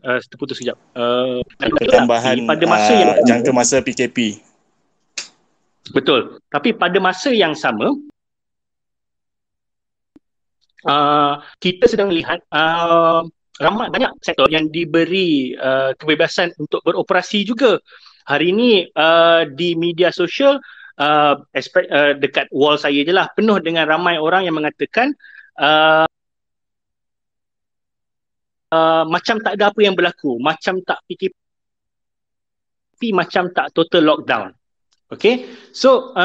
Terputus sekejap. Pertambahan pada masa yang jangka masa PKP. Betul. Tapi pada masa yang sama, kita sedang melihat ramai banyak sektor yang diberi kebebasan untuk beroperasi juga. Hari ini di media sosial, dekat wall saya je lah, penuh dengan ramai orang yang mengatakan macam tak ada apa yang berlaku, macam tak PKP, macam tak total lockdown. Okay, so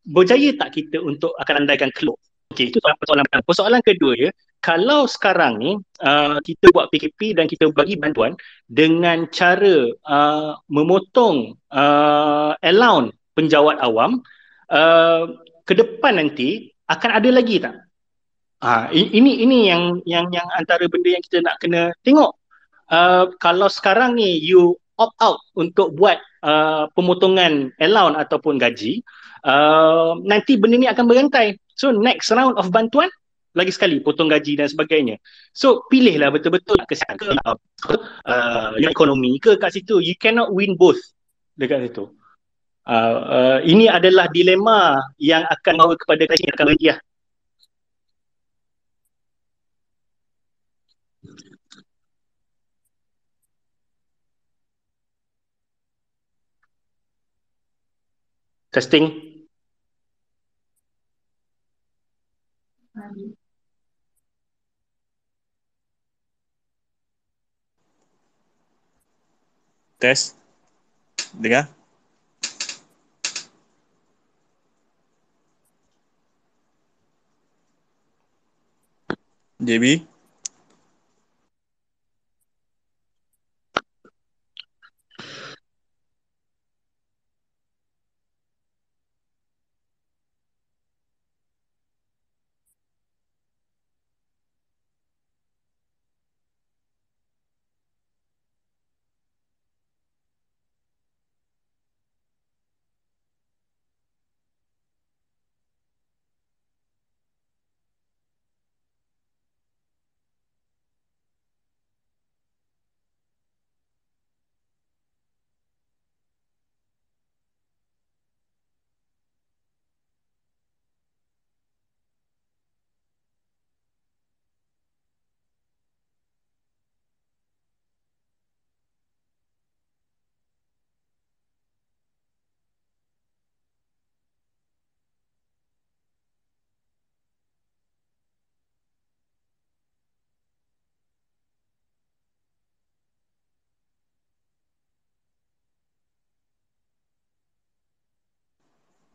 berjaya tak kita untuk akan andaikan Keluk? Okay, itu persoalan pertama. Persoalan kedua ya, kalau sekarang ni kita buat PKP dan kita bagi bantuan dengan cara memotong allowance penjawat awam, ke depan nanti akan ada lagi tak? Ini yang antara benda yang kita nak kena tengok. Kalau sekarang ni you opt out untuk buat pemotongan allowance ataupun gaji, nanti benda ni akan berantai. So next round of bantuan lagi sekali potong gaji dan sebagainya. So pilihlah betul-betul kesihatan ke ekonomi ke kat situ. You cannot win both dekat situ. Ini adalah dilema yang akan bawa kepada krisis yang akan berhenti lah. Testing. Test. Dengar? JB?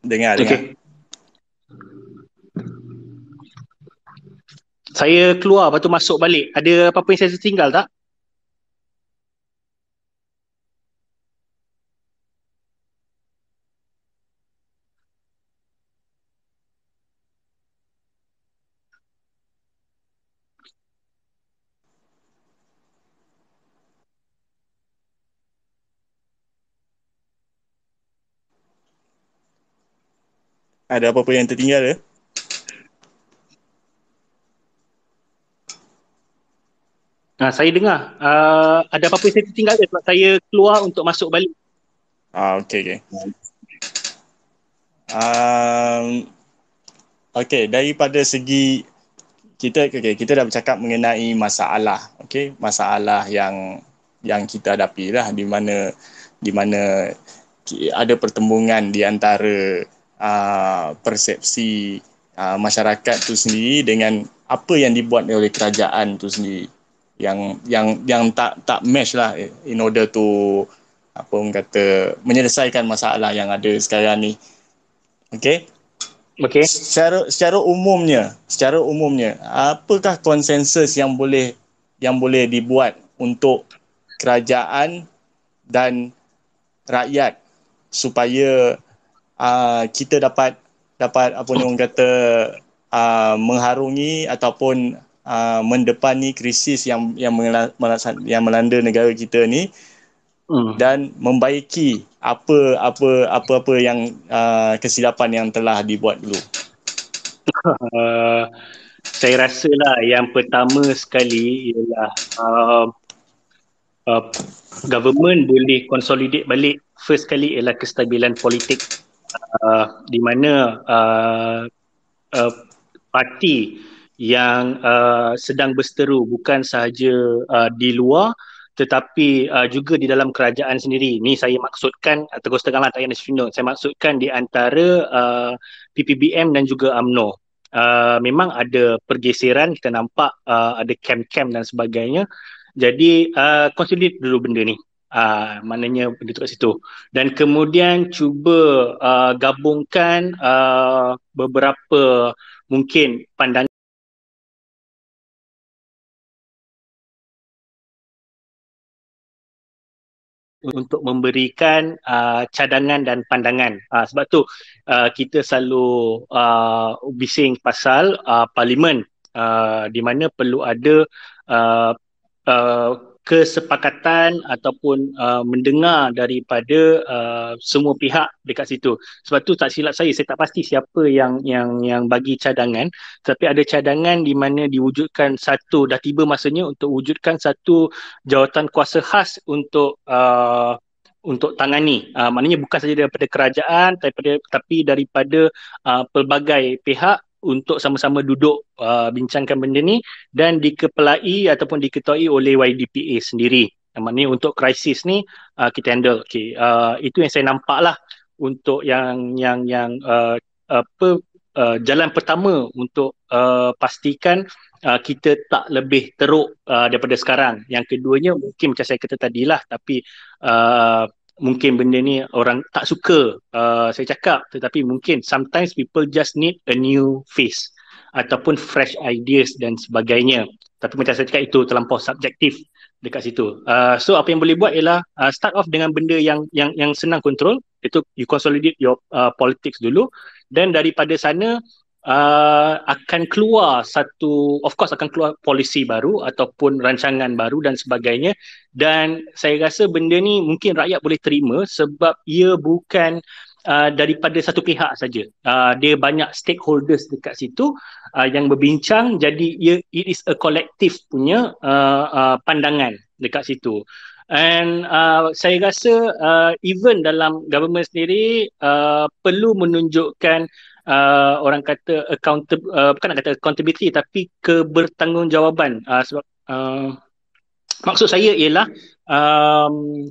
Dengar. Okay. Saya keluar, lepas tu masuk balik. Ada apa-apa yang saya tertinggal tak? Ada apa-apa yang tertinggal ke? Saya dengar. Ada apa-apa yang saya tertinggal ke? Sebab saya keluar untuk masuk balik. Okay. Okay, daripada segi kita dah bercakap mengenai masalah, masalah yang kita hadapi lah, di mana ada pertembungan di antara persepsi masyarakat tu sendiri dengan apa yang dibuat oleh kerajaan tu sendiri, yang tak match lah in order to apa orang kata, menyelesaikan masalah yang ada sekarang ni. Okey. Okey. Secara umumnya, apakah konsensus yang boleh dibuat untuk kerajaan dan rakyat supaya kita dapat apa ni orang kata, mengharungi ataupun mendepani krisis yang melanda negara kita ni, dan membaiki apa yang kesilapan yang telah dibuat dulu. Saya rasalah yang pertama sekali ialah government boleh consolidate balik. First kali ialah kestabilan politik, di mana parti yang sedang berseteru bukan sahaja di luar tetapi juga di dalam kerajaan sendiri. Ni saya maksudkan, terus teranglah tak payah nasional, saya maksudkan di antara PPBM dan juga UMNO. Memang ada pergeseran, kita nampak ada camp-camp dan sebagainya. Jadi consolidate dulu benda ni. Maknanya benda tu kat situ. Dan kemudian cuba gabungkan beberapa mungkin pandangan untuk memberikan cadangan dan pandangan. Sebab tu kita selalu bising pasal parlimen, di mana perlu ada kesepakatan ataupun mendengar daripada semua pihak dekat situ. Sebab tu tak silap saya tak pasti siapa yang bagi cadangan, tapi ada cadangan di mana diwujudkan satu, dah tiba masanya untuk wujudkan satu jawatan kuasa khas untuk tangani. Maknanya bukan saja daripada kerajaan tapi daripada pelbagai pihak untuk sama-sama duduk bincangkan benda ni dan dikepelai ataupun diketuai oleh YDPA sendiri. Maknanya untuk krisis ni kita handle. Okay. Itu yang saya nampak lah untuk yang jalan pertama untuk pastikan kita tak lebih teruk daripada sekarang. Yang keduanya mungkin macam saya kata tadilah, tapi mungkin benda ni orang tak suka saya cakap, tetapi mungkin sometimes people just need a new face ataupun fresh ideas dan sebagainya. Tapi macam saya cakap, itu terlampau subjektif dekat situ. So apa yang boleh buat ialah start off dengan benda yang senang kontrol, itu you consolidate your politics dulu, dan daripada sana akan keluar akan keluar polisi baru ataupun rancangan baru dan sebagainya. Dan saya rasa benda ni mungkin rakyat boleh terima sebab ia bukan daripada satu pihak saja. Dia banyak stakeholders dekat situ yang berbincang, jadi it is a collective punya pandangan dekat situ. And saya rasa even dalam government sendiri perlu menunjukkan orang kata bukan nak kata accountability, tapi kebertanggungjawaban. Sebab maksud saya ialah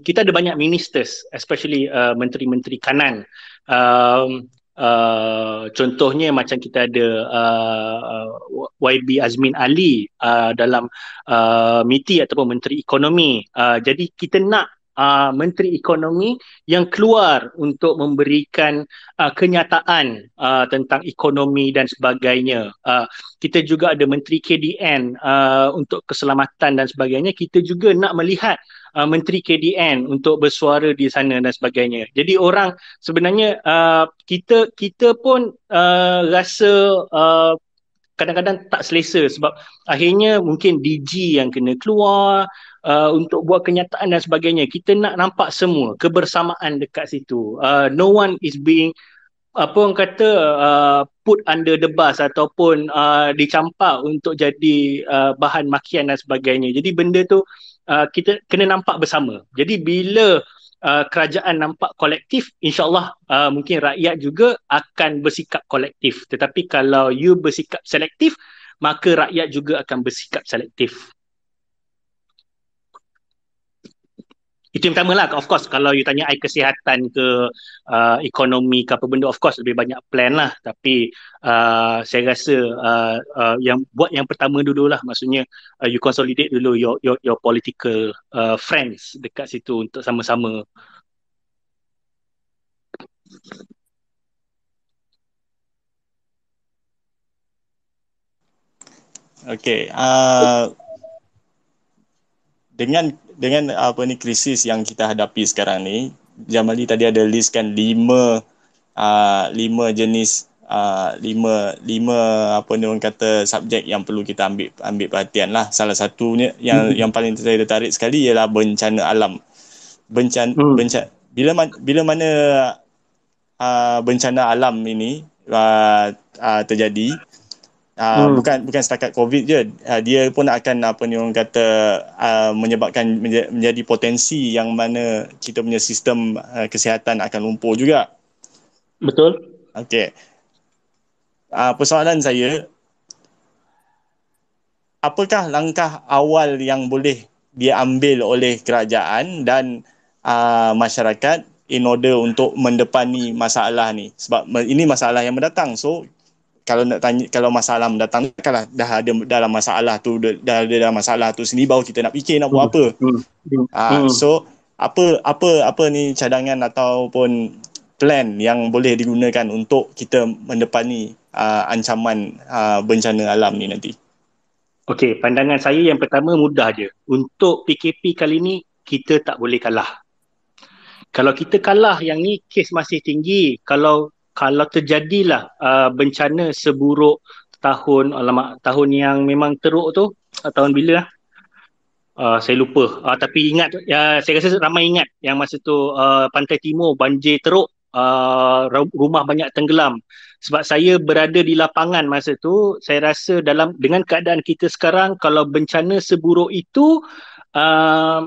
kita ada banyak ministers, especially menteri-menteri kanan. Contohnya macam kita ada YB Azmin Ali dalam MITI ataupun Menteri Ekonomi. Jadi kita nak Menteri Ekonomi yang keluar untuk memberikan kenyataan tentang ekonomi dan sebagainya. Kita juga ada Menteri KDN untuk keselamatan dan sebagainya. Kita juga nak melihat Menteri KDN untuk bersuara di sana dan sebagainya. Jadi orang sebenarnya kita pun rasa kadang-kadang tak selesa sebab akhirnya mungkin DG yang kena keluar untuk buat kenyataan dan sebagainya. Kita nak nampak semua kebersamaan dekat situ. No one is being orang kata put under the bus ataupun dicampak untuk jadi bahan makian dan sebagainya. Jadi benda tu kita kena nampak bersama. Jadi bila kerajaan nampak kolektif, insyaAllah mungkin rakyat juga akan bersikap kolektif. Tetapi kalau you bersikap selektif, maka rakyat juga akan bersikap selektif. Itu yang pertama lah. Of course, kalau you tanya I kesihatan ke ekonomi ke apa benda, of course lebih banyak plan lah. Tapi saya rasa yang pertama dulu lah, maksudnya you consolidate dulu your political friends dekat situ untuk sama-sama Okey, dengan apa ni krisis yang kita hadapi sekarang ni, Jamali tadi ada listkan lima jenis lima apa ni orang kata subjek yang perlu kita ambil perhatian lah. Salah satunya yang paling saya tertarik sekali ialah bencana alam. Bila mana bencana alam ini terjadi, bukan setakat COVID je, dia pun akan apa ni orang kata menyebabkan menjadi potensi yang mana kita punya sistem kesihatan akan lumpuh juga. Betul. Okey. Persoalan saya, apakah langkah awal yang boleh diambil oleh kerajaan dan masyarakat in order untuk mendepani masalah ni? Sebab ini masalah yang mendatang. So kalau nak tanya, kalau masalah mendatang kalau dah ada dalam masalah tu, dah ada dalam masalah tu sendiri, baru kita nak fikir nak buat apa. So apa ni cadangan ataupun plan yang boleh digunakan untuk kita mendepani ancaman bencana alam ni nanti? Okey, pandangan saya yang pertama mudah je. Untuk PKP kali ni kita tak boleh kalah. Kalau kita kalah, yang ni kes masih tinggi. Kalau terjadilah bencana seburuk tahun yang memang teruk tu, tahun bila lah? Saya lupa. Tapi ingat, saya rasa ramai ingat yang masa tu Pantai Timur banjir teruk, rumah banyak tenggelam. Sebab saya berada di lapangan masa tu, saya rasa dengan keadaan kita sekarang, kalau bencana seburuk itu, uh,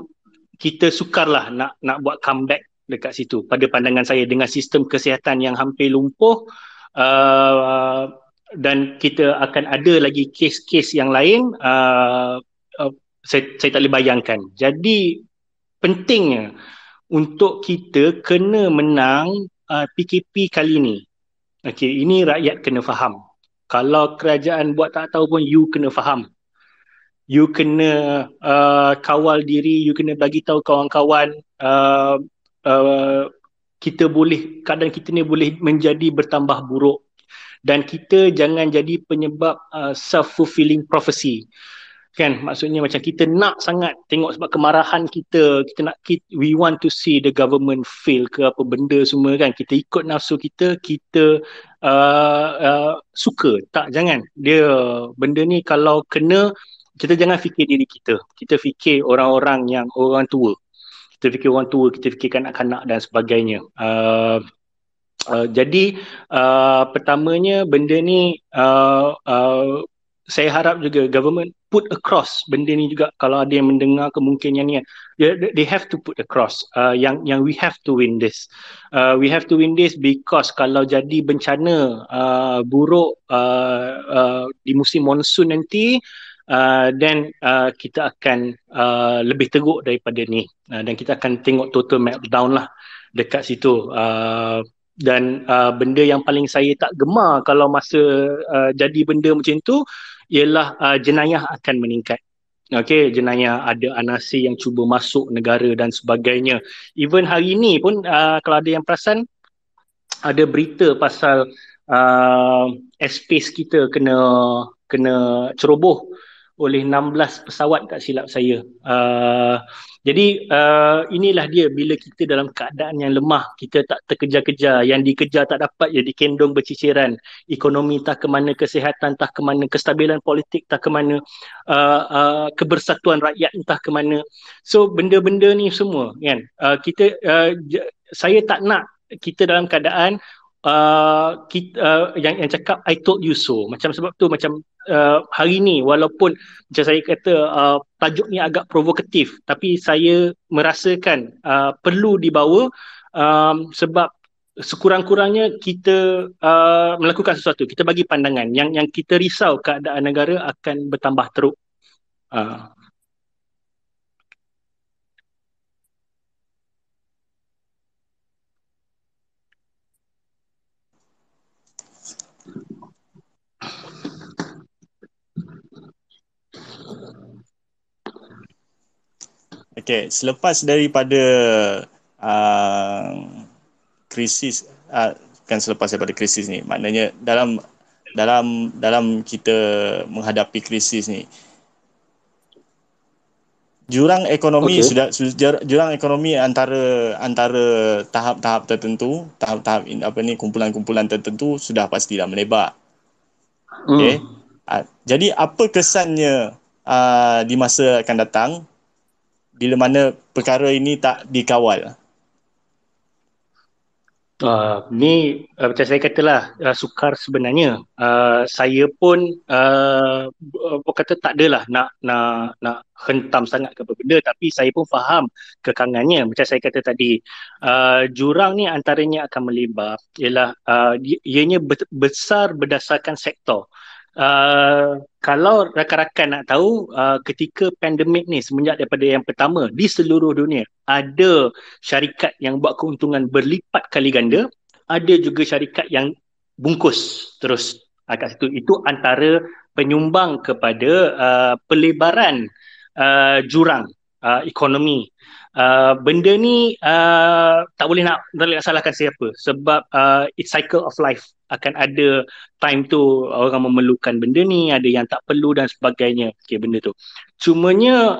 kita sukarlah nak buat comeback dekat situ. Pada pandangan saya, dengan sistem kesihatan yang hampir lumpuh, uh, dan kita akan ada lagi kes-kes yang lain, saya tak boleh bayangkan. Jadi pentingnya untuk kita kena menang PKP kali ni. Okey, ini rakyat kena faham. Kalau kerajaan buat tak tahu pun, you kena faham. You kena kawal diri, you kena bagi tahu kawan-kawan, uh, keadaan kita ni boleh menjadi bertambah buruk, dan kita jangan jadi penyebab self-fulfilling prophecy. Kan, maksudnya macam kita nak sangat tengok, sebab kemarahan we want to see the government fail ke apa benda semua kan, kita ikut nafsu kita suka. Tak, jangan. Benda ni kalau kena, kita jangan fikir diri kita fikir orang tua, kita fikir kanak-kanak dan sebagainya. Jadi pertamanya benda ni saya harap juga government put across benda ni juga. Kalau ada yang mendengar kemungkinan ni, they have to put across yang we have to win this. We have to win this because kalau jadi bencana buruk di musim monsun nanti, then kita akan lebih teruk daripada ni, dan kita akan tengok total meltdown lah dekat situ. Dan benda yang paling saya tak gemar kalau masa jadi benda macam tu ialah jenayah akan meningkat. Okey, jenayah, ada anasi yang cuba masuk negara dan sebagainya. Even hari ni pun kalau ada yang perasan, ada berita pasal airspace kita kena ceroboh oleh 16 pesawat tak silap saya. Jadi inilah dia, bila kita dalam keadaan yang lemah, kita tak terkejar-kejar, yang dikejar tak dapat, ya dikendong berciciran, ekonomi tak ke mana, kesihatan tak ke mana, kestabilan politik tak ke mana, kebersatuan rakyat entah ke mana. So benda-benda ni semua kan, saya tak nak kita dalam keadaan yang cakap I told you so. Macam sebab tu macam hari ni, walaupun macam saya kata tajuk ni agak provokatif, tapi saya merasakan perlu dibawa, sebab sekurang-kurangnya kita melakukan sesuatu, kita bagi pandangan yang kita risau keadaan negara akan bertambah teruk. Okey, selepas daripada krisis kan selepas daripada krisis ni. Maknanya dalam kita menghadapi krisis ni, jurang ekonomi Okey. jurang ekonomi antara tahap-tahap tertentu, tahap-tahap kumpulan-kumpulan tertentu sudah pastilah melebar. Hmm. Okey. Jadi apa kesannya di masa akan datang bila mana perkara ini tak dikawal? Ni macam saya katalah, sukar sebenarnya. Saya pun apa kata tak adalah nak hentam sangat ke apa benda, tapi saya pun faham kekangannya. Macam saya kata tadi, jurang ni antaranya akan melebar ialah ianya besar berdasarkan sektor. Kalau rakan-rakan nak tahu, ketika pandemik ni, semenjak daripada yang pertama di seluruh dunia, ada syarikat yang buat keuntungan berlipat kali ganda, ada juga syarikat yang bungkus terus kat situ. Itu antara penyumbang kepada pelebaran jurang ekonomi. Benda ni tak boleh nak salahkan siapa, sebab it's cycle of life. Akan ada time tu orang memerlukan benda ni, ada yang tak perlu dan sebagainya. Okay, benda tu. Cumanya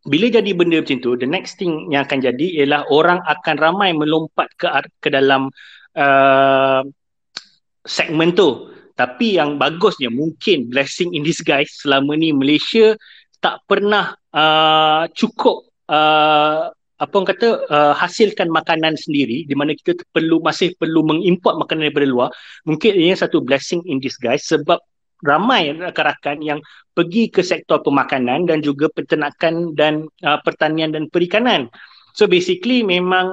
bila jadi benda macam tu, the next thing yang akan jadi ialah orang akan ramai melompat ke dalam segmen tu. Tapi yang bagusnya, mungkin blessing in disguise, selama ni Malaysia tak pernah cukup apa orang kata hasilkan makanan sendiri, di mana kita masih perlu mengimport makanan daripada luar. Mungkin ini satu blessing in disguise, sebab ramai rakan-rakan yang pergi ke sektor pemakanan dan juga peternakan dan pertanian dan perikanan. So basically memang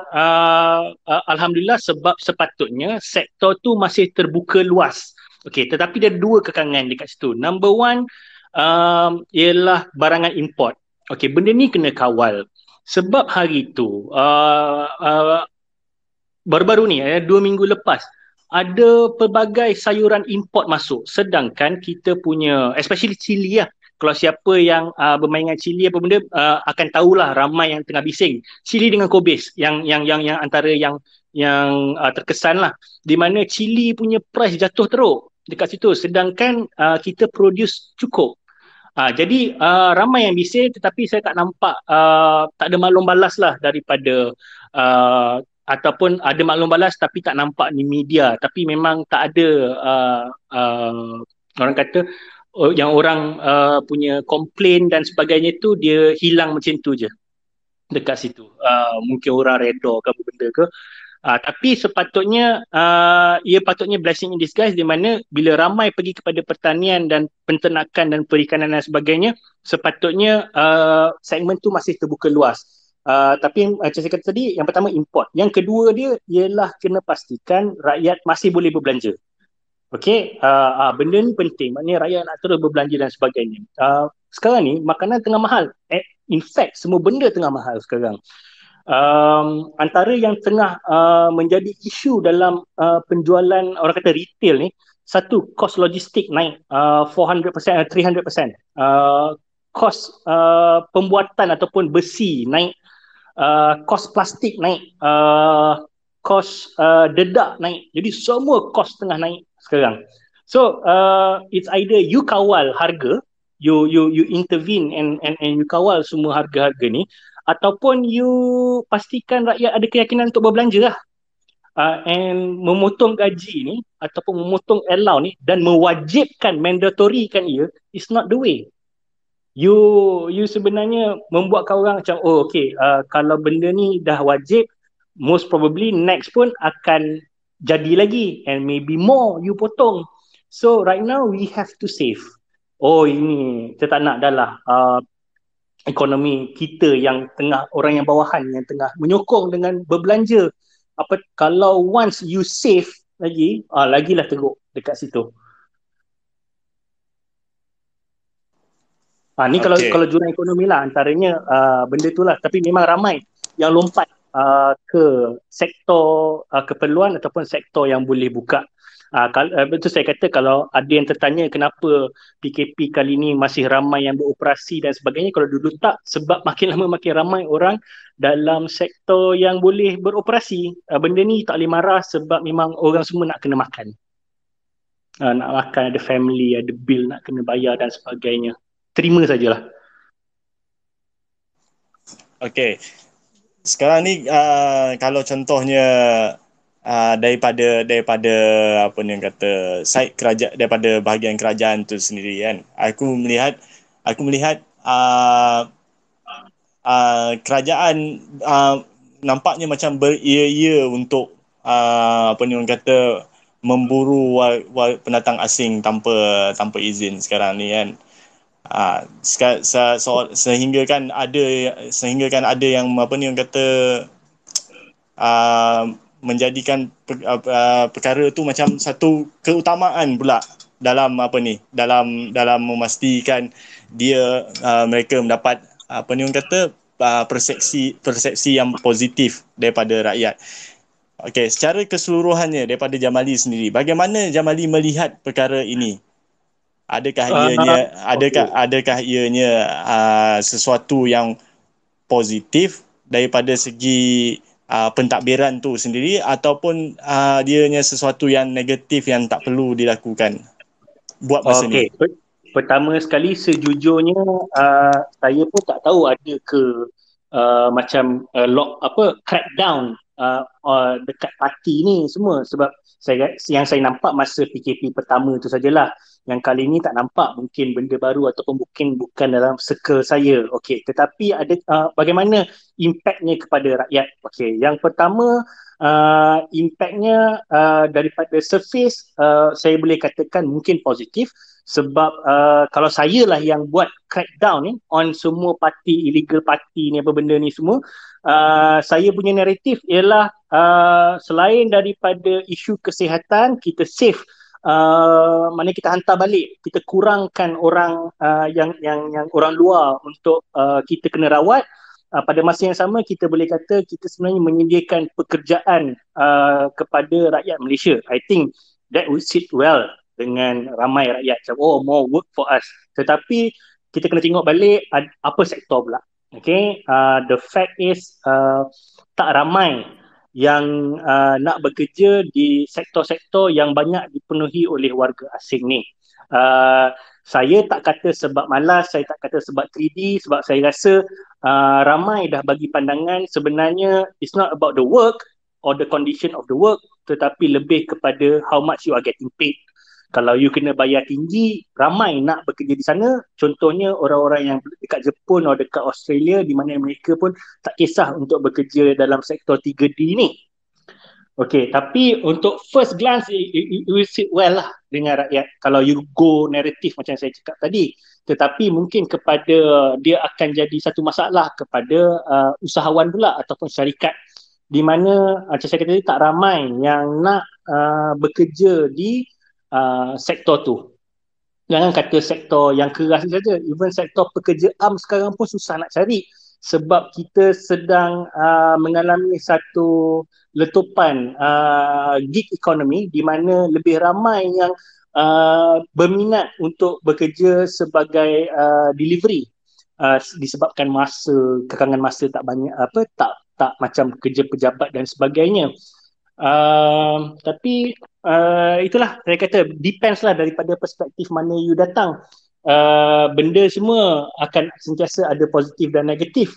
alhamdulillah, sebab sepatutnya sektor tu masih terbuka luas. Okay, tetapi ada dua kekangan dekat situ. Number one ialah barangan import. Okay, benda ni kena kawal. Sebab hari tu baru-baru ni 2 minggu lepas ada pelbagai sayuran import masuk, sedangkan kita punya especially cili lah. Kalau siapa yang bermain dengan cili apa benda akan tahulah, ramai yang tengah bising cili dengan kobis yang antara yang terkesan lah, di mana cili punya price jatuh teruk dekat situ, sedangkan kita produce cukup. Jadi ramai yang bising, tetapi saya tak nampak tak ada maklum balas lah daripada ataupun ada maklum balas tapi tak nampak di media. Tapi memang tak ada orang kata yang orang punya komplain dan sebagainya tu, dia hilang macam tu je dekat situ. Mungkin orang reda ke apa benda ke. Tapi sepatutnya ia patutnya blessing in disguise, di mana bila ramai pergi kepada pertanian dan penternakan dan perikanan dan sebagainya, sepatutnya segmen tu masih terbuka luas. Tapi macam saya kata tadi, yang pertama import, yang kedua dia ialah kena pastikan rakyat masih boleh berbelanja. Okey, benda ni penting, maknanya rakyat nak terus berbelanja dan sebagainya. Sekarang ni makanan tengah mahal. In fact, semua benda tengah mahal sekarang. Antara yang tengah menjadi isu dalam penjualan orang kata retail ni, satu, kos logistik naik 400%, 300%. Kos pembuatan ataupun besi naik, kos plastik naik, kos dedak naik. Jadi semua kos tengah naik sekarang. So it's either you kawal harga, you intervene and you kawal semua harga-harga ni, ataupun you pastikan rakyat ada keyakinan untuk berbelanja lah. And memotong gaji ni ataupun memotong allow ni dan mewajibkan, mandatorikan ia is not the way. You sebenarnya membuatkan orang macam, oh okay, kalau benda ni dah wajib, most probably next pun akan jadi lagi and maybe more you potong. So right now we have to save. Oh ini kita tak nak dah lah ekonomi kita yang tengah, orang yang bawahan yang tengah menyokong dengan berbelanja. Apa kalau once you save lagi, lagilah teruk dekat situ. Ni okay. Kalau jurang ekonomi lah antaranya benda tu lah. Tapi memang ramai yang lompat ke sektor keperluan ataupun sektor yang boleh buka Betul saya kata kalau ada yang tertanya kenapa PKP kali ini masih ramai yang beroperasi dan sebagainya, kalau dulu tak, sebab makin lama makin ramai orang dalam sektor yang boleh beroperasi. Benda ni tak boleh marah sebab memang orang semua nak kena makan. Nak makan, ada family, ada bil nak kena bayar dan sebagainya. Terima sajalah. Okey. Sekarang ni kalau contohnya daripada apa ni yang kata side kerajaan, daripada bahagian kerajaan tu sendiri kan, aku melihat kerajaan nampaknya macam beria-ia untuk apa ni orang kata memburu pendatang asing tanpa izin sekarang ni kan. Sehingga kan ada yang apa ni orang kata menjadikan perkara tu macam satu keutamaan pula dalam apa ni, dalam memastikan mereka mendapat apa ni orang kata persepsi yang positif daripada rakyat. Okey, secara keseluruhannya daripada Jamali sendiri, bagaimana Jamali melihat perkara ini? Adakah ianya Okay. sesuatu yang positif daripada segi pentadbiran tu sendiri, ataupun dianya sesuatu yang negatif yang tak perlu dilakukan buat masa ni? Okey, pertama sekali sejujurnya saya pun tak tahu ada ke macam lock apa crackdown dekat parti ni semua, sebab yang saya nampak masa PKP pertama tu sajalah. Yang kali ni tak nampak, mungkin benda baru ataupun mungkin bukan dalam circle saya. Okey, tetapi ada bagaimana impaknya kepada rakyat. Okey, yang pertama impaknya daripada surface saya boleh katakan mungkin positif, sebab kalau saya lah yang buat crackdown ni on semua parti, illegal parti ni, apa benda ni semua, saya punya naratif ialah selain daripada isu kesihatan, kita save, mana kita hantar balik, kita kurangkan orang yang orang luar untuk kita kena rawat. Pada masa yang sama, kita boleh kata kita sebenarnya menyediakan pekerjaan kepada rakyat Malaysia. I think that would sit well dengan ramai rakyat. Macam, oh, more work for us. Tetapi kita kena tengok balik apa sektor pula. Okay, the fact is tak ramai yang nak bekerja di sektor-sektor yang banyak dipenuhi oleh warga asing ni. Saya tak kata sebab malas, saya tak kata sebab 3D, sebab saya rasa ramai dah bagi pandangan sebenarnya it's not about the work or the condition of the work, tetapi lebih kepada how much you are getting paid. Kalau you kena bayar tinggi, ramai nak bekerja di sana. Contohnya orang-orang yang dekat Jepun atau dekat Australia, di mana mereka pun tak kisah untuk bekerja dalam sektor 3D ni. Okay, tapi untuk first glance, it will sit well lah dengan rakyat kalau you go narrative macam saya cakap tadi. Tetapi mungkin kepada dia akan jadi satu masalah kepada usahawan pula ataupun syarikat, di mana macam saya kata tadi, tak ramai yang nak bekerja di sektor tu. Jangan kata sektor yang keras saja, even sektor pekerja am sekarang pun susah nak cari, sebab kita sedang mengalami satu letupan gig economy, di mana lebih ramai yang berminat untuk bekerja sebagai delivery, disebabkan kekangan masa tak banyak, tak macam kerja pejabat dan sebagainya. Tapi itulah saya kata, depends lah daripada perspektif mana you datang. Benda semua akan sentiasa ada positif dan negatif.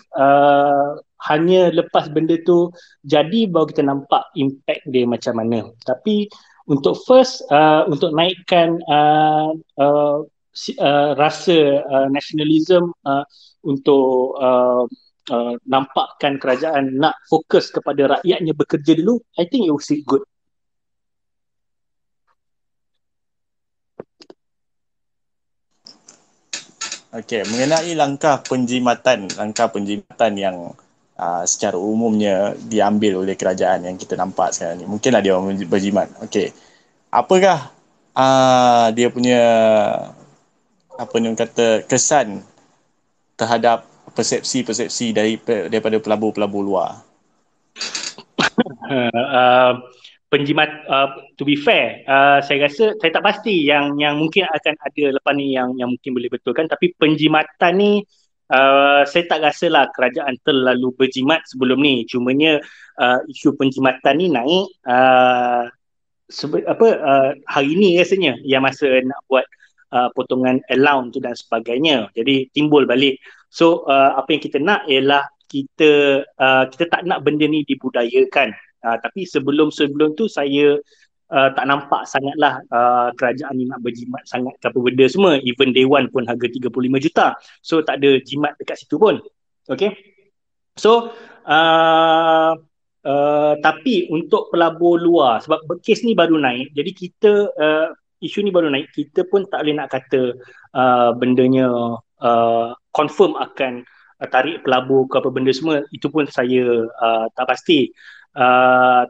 Hanya lepas benda tu jadi baru kita nampak impact dia macam mana. Tapi untuk first, untuk naikkan rasa nationalism, untuk nampakkan kerajaan nak fokus kepada rakyatnya bekerja dulu, I think it will sit good. Okey, mengenai langkah penjimatan yang secara umumnya diambil oleh kerajaan yang kita nampak sekarang ni. Mungkinlah dia orang berjimat. Okey. Apakah dia punya apa ni orang kata kesan terhadap persepsi-persepsi daripada pelabur-pelabur luar? to be fair, saya rasa saya tak pasti yang mungkin akan ada lepas ni yang mungkin boleh betulkan, tapi penjimatan ni saya tak rasalah kerajaan terlalu berjimat sebelum ni. Cumanya isu penjimatan ni naik hari ni rasanya yang masa nak buat potongan allowance tu dan sebagainya. Jadi timbul balik. So apa yang kita nak ialah kita tak nak benda ni dibudayakan. Tapi sebelum tu saya tak nampak sangatlah kerajaan ni nak berjimat sangat ke apa benda semua. Even day one pun harga 35 juta. So tak ada jimat dekat situ pun. Okay. So tapi untuk pelabur luar, sebab kes ni baru naik, jadi kita isu ni baru naik, kita pun tak boleh nak kata bendanya confirm akan tarik pelabur ke apa benda semua. Itu pun saya tak pasti.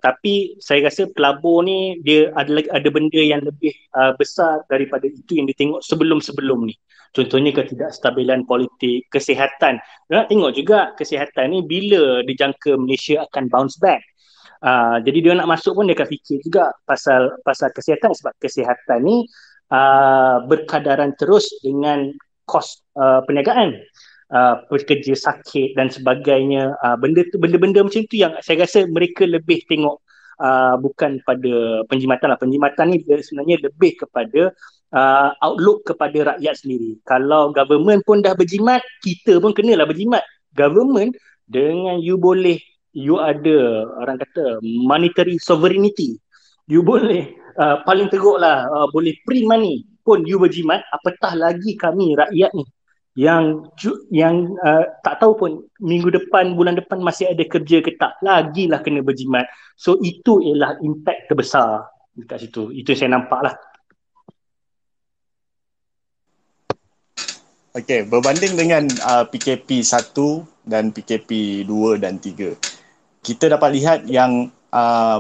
Tapi saya rasa pelabur ni dia ada benda yang lebih besar daripada itu yang ditengok sebelum-sebelum ni. Contohnya ketidakstabilan politik, kesihatan. Nak tengok juga kesihatan ni bila dijangka Malaysia akan bounce back. Jadi dia nak masuk pun dia akan fikir juga pasal kesihatan, sebab kesihatan ni berkadaran terus dengan kos perniagaan. Pekerja sakit dan sebagainya, benda-benda macam tu yang saya rasa mereka lebih tengok, bukan pada penjimatan lah. Penjimatan ni sebenarnya lebih kepada outlook kepada rakyat sendiri. Kalau government pun dah berjimat, kita pun kenalah berjimat. Government dengan you ada orang kata monetary sovereignty, you boleh paling teruk lah boleh print money pun you berjimat, apatah lagi kami rakyat ni yang tak tahu pun minggu depan, bulan depan masih ada kerja ke tak, lagilah kena berjimat. So itu ialah impact terbesar dekat situ. Itu yang saya nampak lah. Okey, berbanding dengan PKP 1 dan PKP 2 dan 3, kita dapat lihat yang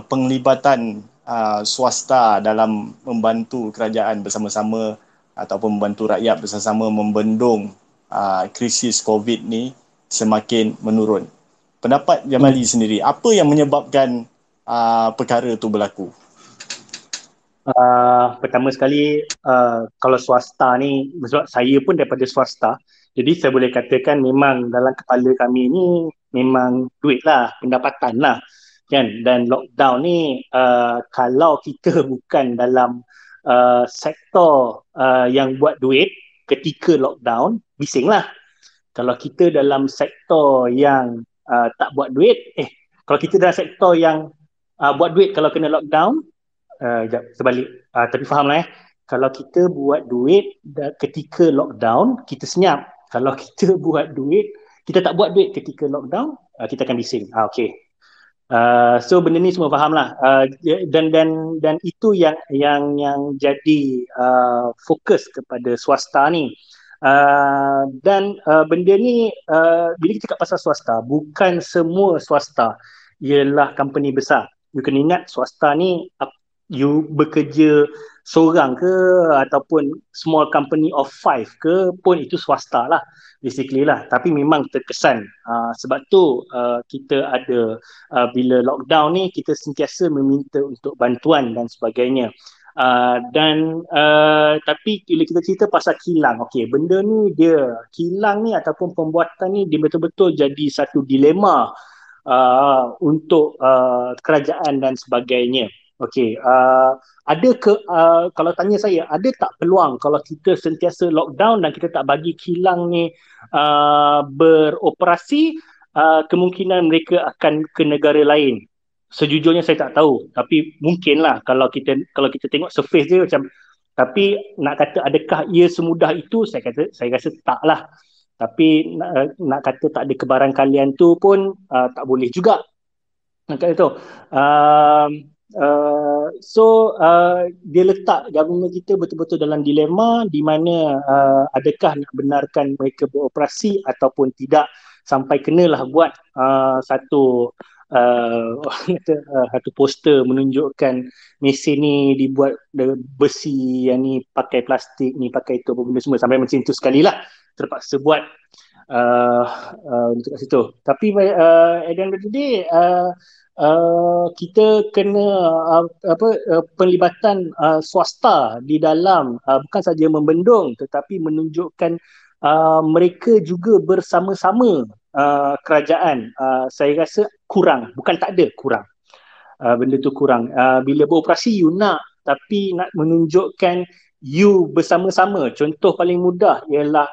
penglibatan swasta dalam membantu kerajaan bersama-sama ataupun membantu rakyat bersama-sama membendung krisis COVID ni semakin menurun. Pendapat Jamali sendiri, apa yang menyebabkan perkara itu berlaku? Pertama sekali, kalau swasta ni, sebab saya pun daripada swasta, jadi saya boleh katakan memang dalam kepala kami ni memang duit lah, pendapatan lah kan. Dan lockdown ni kalau kita bukan dalam sektor yang buat duit ketika lockdown, bising lah. Kalau kita dalam sektor yang tak buat duit, kalau kita dalam sektor yang buat duit kalau kena lockdown, sebalik. Tapi fahamlah kalau kita buat duit ketika lockdown, kita senyap. Kalau kita buat duit, kita tak buat duit ketika lockdown, kita akan bising. Okay. So benda ni semua fahamlah. Dan itu yang jadi fokus kepada swasta ni. Dan benda ni bila kita cakap pasal swasta, bukan semua swasta ialah company besar. You kena ingat swasta ni, you bekerja seorang ke ataupun small company of 5 ke pun itu swasta lah basically lah. Tapi memang terkesan sebab tu kita ada bila lockdown ni kita sentiasa meminta untuk bantuan dan sebagainya. Tapi bila kita cerita pasal kilang, okey, benda ni dia kilang ni ataupun pembuatan ni dia betul-betul jadi satu dilema untuk kerajaan dan sebagainya. Okey, kalau tanya saya, ada tak peluang kalau kita sentiasa lockdown dan kita tak bagi kilang ni beroperasi, kemungkinan mereka akan ke negara lain? Sejujurnya saya tak tahu, tapi mungkinlah kalau kita tengok surface dia macam, tapi nak kata adakah ia semudah itu, saya rasa taklah. Tapi nak kata tak ada kebarangkalian tu pun tak boleh juga. Nak kata tu. Dia letak government kita betul-betul dalam dilema di mana adakah nak benarkan mereka beroperasi ataupun tidak, sampai kenalah buat satu poster menunjukkan mesin ni dibuat besi, yang ni pakai plastik, ni pakai itu, apa benda semua, sampai macam itu sekali lah terpaksa buat untuk kat situ. Tapi at the end of the day, kita kena penlibatan swasta di dalam bukan saja membendung tetapi menunjukkan mereka juga bersama-sama kerajaan. Saya rasa kurang, bukan tak ada, kurang. Benda tu kurang. Bila beroperasi you nak, tapi nak menunjukkan you bersama-sama. Contoh paling mudah ialah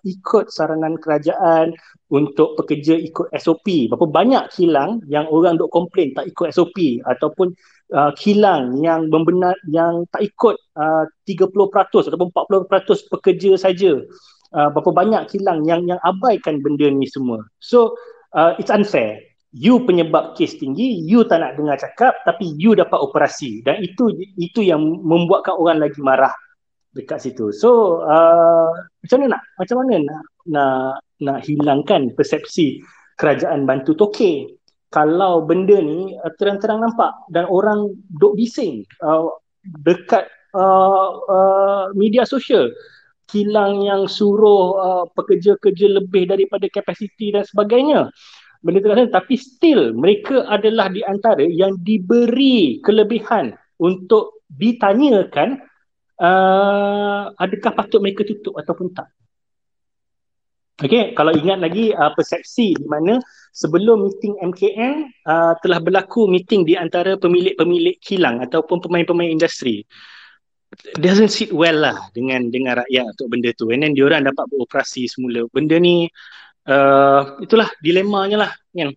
ikut saranan kerajaan untuk pekerja ikut SOP. Berapa banyak kilang yang orang duk komplain tak ikut SOP, ataupun kilang yang membenar yang tak ikut 30% ataupun 40% pekerja saja. Berapa banyak kilang yang abaikan benda ni semua. So it's unfair. You penyebab kes tinggi, you tak nak dengar cakap, tapi you dapat operasi, dan itu yang membuatkan orang lagi marah dekat situ. So macam mana nak hilangkan persepsi kerajaan bantu tokek kalau benda ni terang-terang nampak dan orang duk bising dekat media sosial, kilang yang suruh pekerja-kerja lebih daripada kapasiti dan sebagainya. Benda tu tapi still mereka adalah di antara yang diberi kelebihan untuk ditanyakan adakah patut mereka tutup ataupun tak. Okey, kalau ingat lagi persepsi di mana sebelum meeting MKN telah berlaku meeting di antara pemilik-pemilik kilang ataupun pemain-pemain industri. Doesn't sit well lah dengan rakyat untuk benda tu, and then diorang dapat beroperasi semula. Benda ni itulah dilemanya lah kan.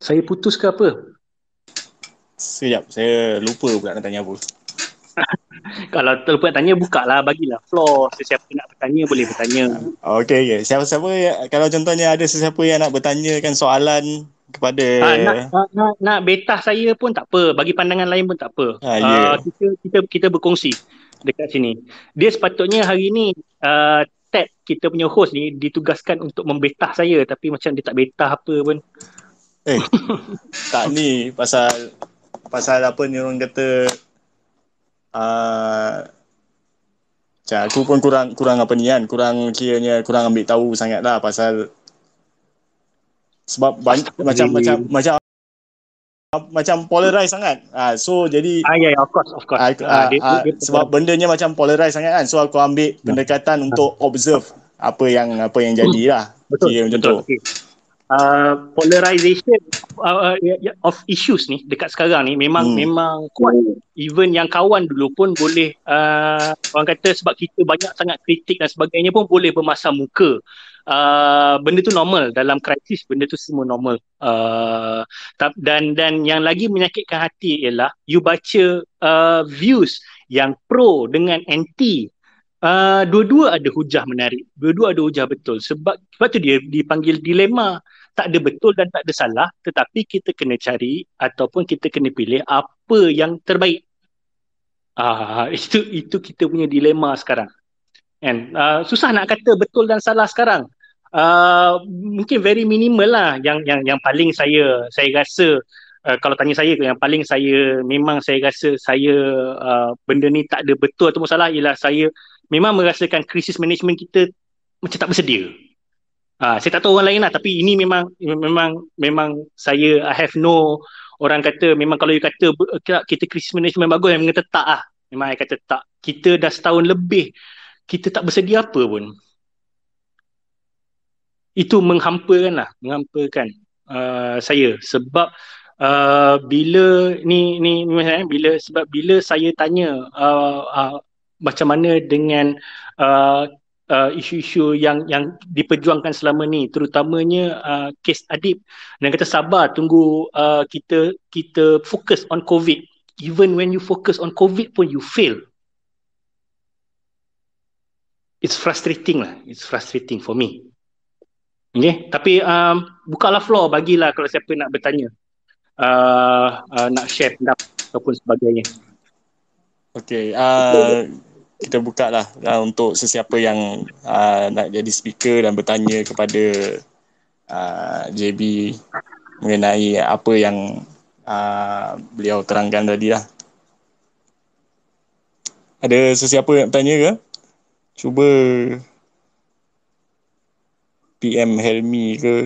Saya putus ke apa? Sekejap, saya lupa pula nak tanya apa. Kalau terlupa nak tanya, bukalah, bagilah floor. Sesiapa nak bertanya boleh bertanya. Okay. Siapa-siapa, kalau contohnya ada sesiapa yang nak bertanyakan soalan kepada nak betah saya pun tak apa, bagi pandangan lain pun tak apa. Kita berkongsi dekat sini. Dia sepatutnya hari ni Ted, kita punya host ni, ditugaskan untuk membetah saya, tapi macam dia tak betah apa pun. Tak ni pasal apa ni orang kata macam aku pun kurang apa ni kan, kurang ambil tahu sangat lah pasal sebab macam polarize sangat. So jadi of course. sebab bendanya macam polarize sangat kan. So aku ambil pendekatan untuk observe apa yang jadi lah. Betul. Polarization of issues ni dekat sekarang ni memang kuat. Even yang kawan dulu pun boleh orang kata sebab kita banyak sangat kritik dan sebagainya pun boleh bermasam muka. Benda tu normal dalam krisis, benda tu semua normal. Dan yang lagi menyakitkan hati ialah you baca views yang pro dengan anti. Dua-dua ada hujah menarik, dua-dua ada hujah betul. Sebab tu dia dipanggil dilema. Tak ada betul dan tak ada salah, tetapi kita kena cari ataupun kita kena pilih apa yang terbaik. Itu kita punya dilema sekarang. And susah nak kata betul dan salah sekarang. Mungkin very minimal lah yang paling saya rasa, kalau tanya saya, yang paling memang saya rasa benda ni tak ada betul atau salah ialah saya memang merasakan krisis management kita macam tak bersedia. Saya tak tahu orang lain lah, tapi ini memang saya, I have no, orang kata memang kalau you kata kita krisis management bagus, memang kata tak lah. Memang saya kata tak. Kita dah setahun lebih kita tak bersedia apa pun. Itu menghampakan saya, sebab bila bila saya tanya macam mana dengan isu-isu yang diperjuangkan selama ni, terutamanya kes Adib, dan kata sabar, tunggu, kita fokus on COVID. Even when you focus on COVID pun you fail. It's frustrating for me. Okay, tapi bukalah floor, bagilah kalau siapa nak bertanya, nak share pendapat ataupun sebagainya. Okay, kita buka lah untuk sesiapa yang nak jadi speaker dan bertanya kepada JB mengenai apa yang beliau terangkan tadi lah. Ada sesiapa nak tanya ke? Cuba PM Helmi ke.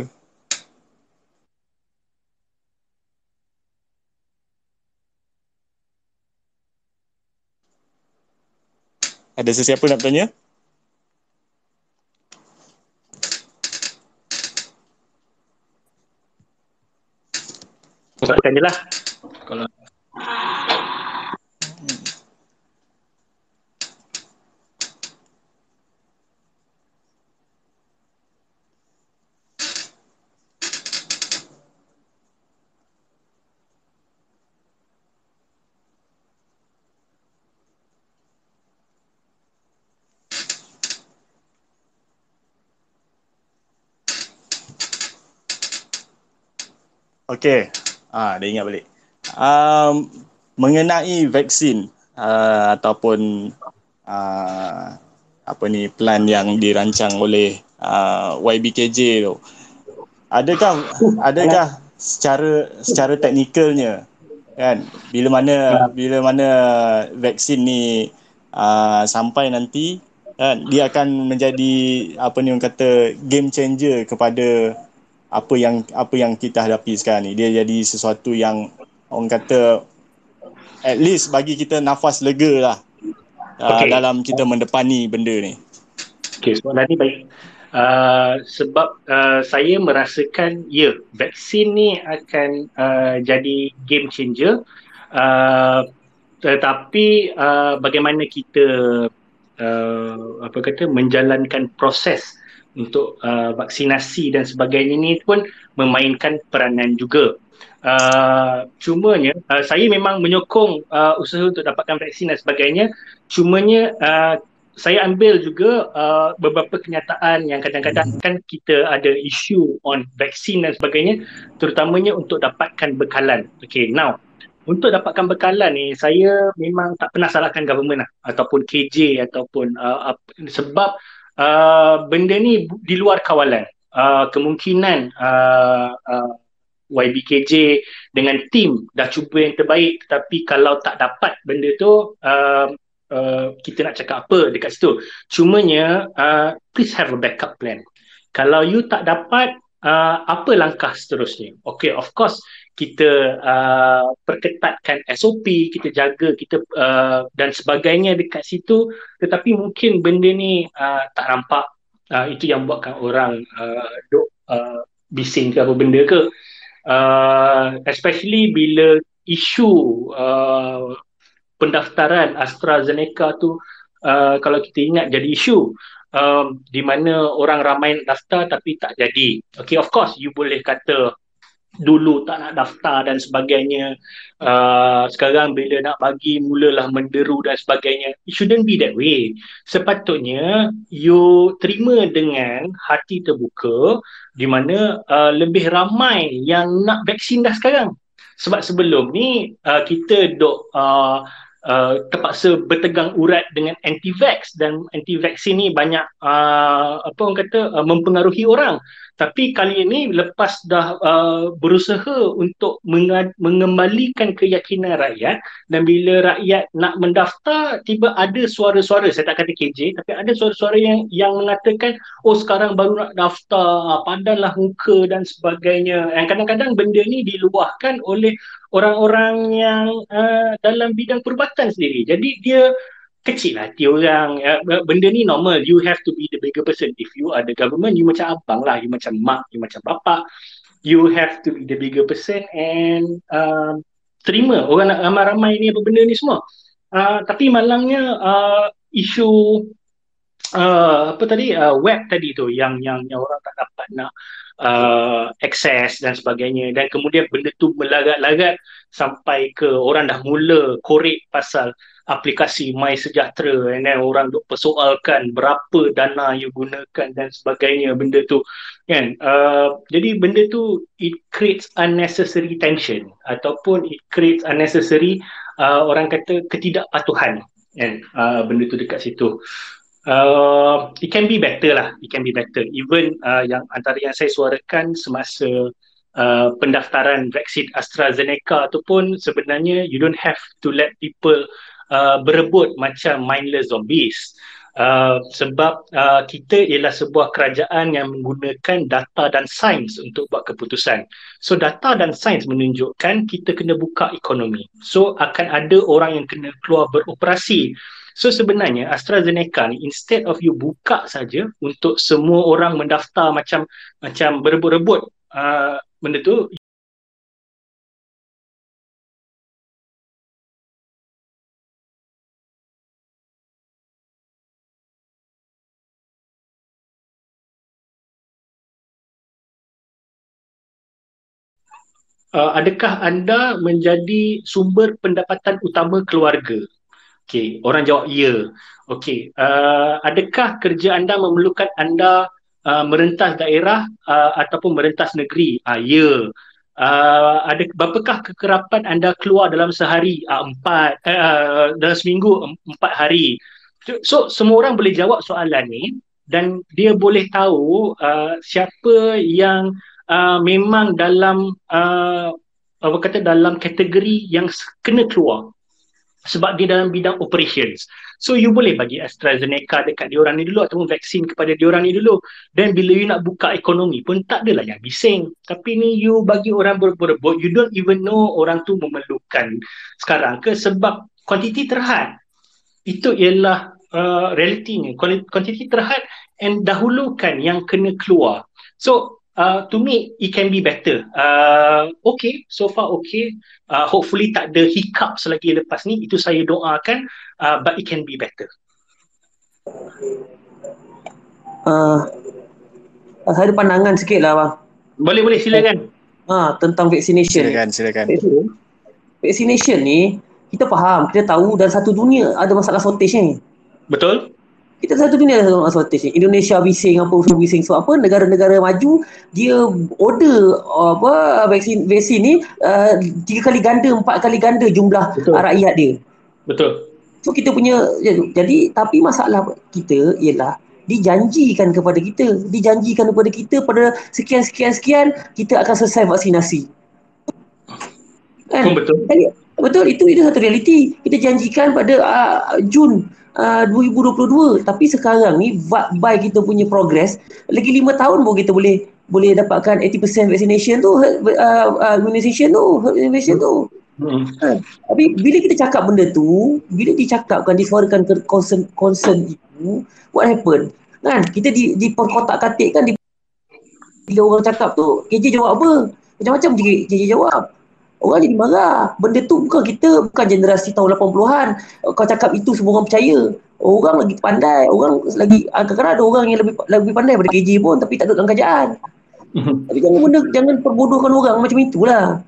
Ada sesiapa nak tanya? Tanya lah. Kalau Okey, dah ingat balik. Mengenai vaksin ataupun apa ni, plan yang dirancang oleh YBKJ tu, adakah secara teknikalnya, kan, bila mana vaksin ni sampai nanti, kan, dia akan menjadi apa ni orang kata game changer kepada apa yang kita hadapi sekarang ni. Dia jadi sesuatu yang orang kata at least bagi kita nafas lega lah dalam kita mendepani benda ni. Okey, soalan ni baik. Sebab saya merasakan vaksin ni akan jadi game changer, tetapi bagaimana kita menjalankan proses untuk vaksinasi dan sebagainya ni pun memainkan peranan juga. Cumanya saya memang menyokong usaha untuk dapatkan vaksin dan sebagainya. Cumanya saya ambil juga beberapa kenyataan yang kadang-kadang kan kita ada isu on vaksin dan sebagainya, terutamanya untuk dapatkan bekalan. Okay, now untuk dapatkan bekalan ni, saya memang tak pernah salahkan government lah, ataupun KJ ataupun sebab benda ni di luar kawalan. Kemungkinan YBKJ dengan tim dah cuba yang terbaik, tetapi kalau tak dapat benda tu, kita nak cakap apa dekat situ. Cumanya please have a backup plan. Kalau you tak dapat, apa langkah seterusnya? Okay, of course kita perketatkan SOP, kita jaga, kita dan sebagainya dekat situ, tetapi mungkin benda ni tak nampak. Itu yang buatkan orang bising ke apa benda ke. Especially bila isu pendaftaran AstraZeneca tu, kalau kita ingat jadi isu, di mana orang ramai nak daftar tapi tak jadi. Okay, of course you boleh kata dulu tak nak daftar dan sebagainya, sekarang bila nak bagi mulalah menderu dan sebagainya. It shouldn't be that way. Sepatutnya you terima dengan hati terbuka, di mana lebih ramai yang nak vaksin dah sekarang. Sebab sebelum ni kita duk terpaksa bertegang urat dengan anti-vax, dan anti-vaksin ni banyak mempengaruhi orang. Tapi kali ini lepas dah berusaha untuk mengembalikan keyakinan rakyat, dan bila rakyat nak mendaftar, tiba ada suara-suara, saya tak kata KJ, tapi ada suara-suara yang mengatakan, oh sekarang baru nak daftar, padanlah muka dan sebagainya. Dan kadang-kadang benda ni diluahkan oleh orang-orang yang dalam bidang perubatan sendiri. Jadi dia kecil hati orang. Benda ni normal. You have to be the bigger person. If you are the government, you macam abang lah, you macam mak, you macam bapak. You have to be the bigger person and terima orang nak ramai-ramai ni apa benda ni semua. Tapi malangnya isu web tadi tu yang orang tak dapat nak akses dan sebagainya, dan kemudian benda tu melarat-larat sampai ke orang dah mula korek pasal aplikasi MySejahtera, and then orang duk persoalkan berapa dana you gunakan dan sebagainya benda tu kan. Jadi benda tu it creates unnecessary tension, ataupun it creates unnecessary orang kata ketidakpatuhan kan, benda tu dekat situ. It can be better lah. It can be better. Even yang antara yang saya suarakan semasa pendaftaran vaksin AstraZeneca tu pun sebenarnya you don't have to let people berebut macam mindless zombies. Sebab kita ialah sebuah kerajaan yang menggunakan data dan sains untuk buat keputusan. So data dan sains menunjukkan kita kena buka ekonomi. So akan ada orang yang kena keluar beroperasi. So sebenarnya AstraZeneca ni instead of you buka saja untuk semua orang mendaftar macam berebut-rebut benda tu, adakah anda menjadi sumber pendapatan utama keluarga? Okey, orang jawab ya. Okey, adakah kerja anda memerlukan anda merentas daerah ataupun merentas negeri? Ya. Ada berapakah kekerapan anda keluar dalam sehari? Empat. Dalam seminggu 4 hari. So semua orang boleh jawab soalan ni dan dia boleh tahu siapa yang memang dalam apa kata dalam kategori yang kena keluar sebab dia dalam bidang operations. So you boleh bagi AstraZeneca dekat diorang ni dulu ataupun vaksin kepada diorang ni dulu. Dan bila you nak buka ekonomi pun tak adalah yang bising. Tapi ni you bagi orang berebut, you don't even know orang tu memerlukan sekarang ke sebab kuantiti terhad. Itu ialah realitinya. Kuantiti terhad and dahulukan yang kena keluar. So to me, it can be better. Okay, so far okay. Hopefully tak ada hiccups lagi lepas ni. Itu saya doakan. But it can be better. Saya ada pandangan sikit lah bang. Boleh, silakan. Tentang vaccination. Silakan. Vaccination ni, kita faham, kita tahu dalam satu dunia ada masalah shortage ni. Betul? Kita satu dunia ada masalah shortage ni. Indonesia bising, semua bising. So apa, negara-negara maju, dia order vaksin ni 3 kali ganda, 4 kali ganda jumlah rakyat dia. Betul. So kita punya, jadi tapi masalah kita ialah dijanjikan kepada kita pada sekian kita akan selesai vaksinasi. Kan? Betul, itu satu realiti. Kita janjikan pada Jun 2022, tapi sekarang ni by kita punya progress lagi 5 tahun baru kita boleh dapatkan 80% vaccination tu, immunization tu. Tapi bila kita cakap benda tu, bila dicakapkan, disuarakan concern itu, what happen? Kan kita diperkotak-katik kan, bila orang cakap tu, KJ jawab apa? Macam-macam KJ jawab. Orang jadi marah. Benda tu bukan generasi tahun 80-an. Kau cakap itu semua orang percaya. Orang lagi pandai. Orang lagi, kadang-kadang ada orang yang lebih pandai daripada KJ pun tapi tak duduk dalam kerajaan. Tapi jangan perbodohkan orang macam itulah.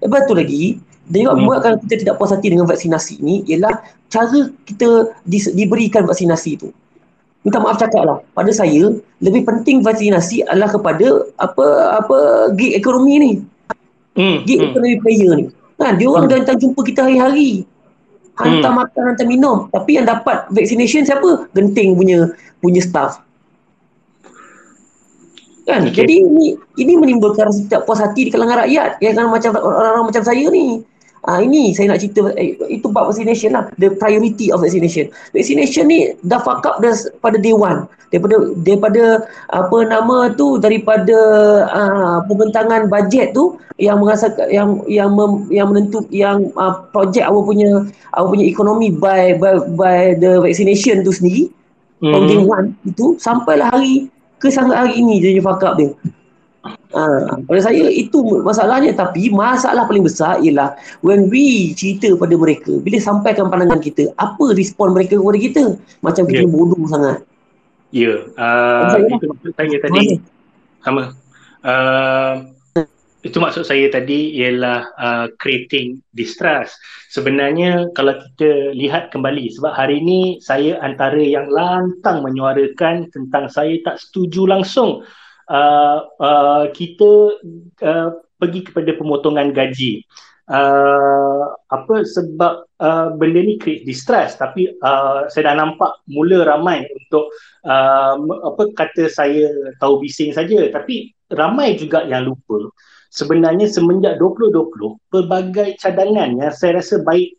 Lepas tu lagi, dia juga membuatkan kita tidak puas hati dengan vaksinasi ni ialah cara kita diberikan vaksinasi tu. Minta maaf cakap lah, pada saya lebih penting vaksinasi adalah kepada gig ekonomi ni. Gig ekonomi player ni. Kan dia orang datang jumpa kita hari-hari. Hantar makan, hantar minum, tapi yang dapat vaccination siapa? Genting punya staff. Kan? Jadi ini menimbulkan rasa tidak puas hati di kalangan rakyat yang macam orang-orang macam saya ni. Ini saya nak cerita itu bab vaccination lah, the priority of vaccination. Vaccination ni dah fuck up pada day one. Daripada daripada pembentangan bajet tu yang merasakan yang menentu yang projek awak punya ekonomi by the vaccination tu sendiri. From day one itu sampailah sampai hari ini dia fuck up dia. Pada saya itu masalahnya, tapi masalah paling besar ialah when we cerita pada mereka, bila sampaikan pandangan kita, apa respon mereka kepada kita? Macam kita bodoh sangat. Itu maksud saya tadi. Sama. Itu maksud saya tadi ialah creating distrust. Sebenarnya kalau kita lihat kembali, sebab hari ini saya antara yang lantang menyuarakan tentang saya tak setuju langsung kita pergi kepada pemotongan gaji. sebab benda ni create distress, tapi saya dah nampak mula ramai untuk kata saya tahu bising saja, tapi ramai juga yang lupa sebenarnya semenjak 2020 pelbagai cadangan yang saya rasa baik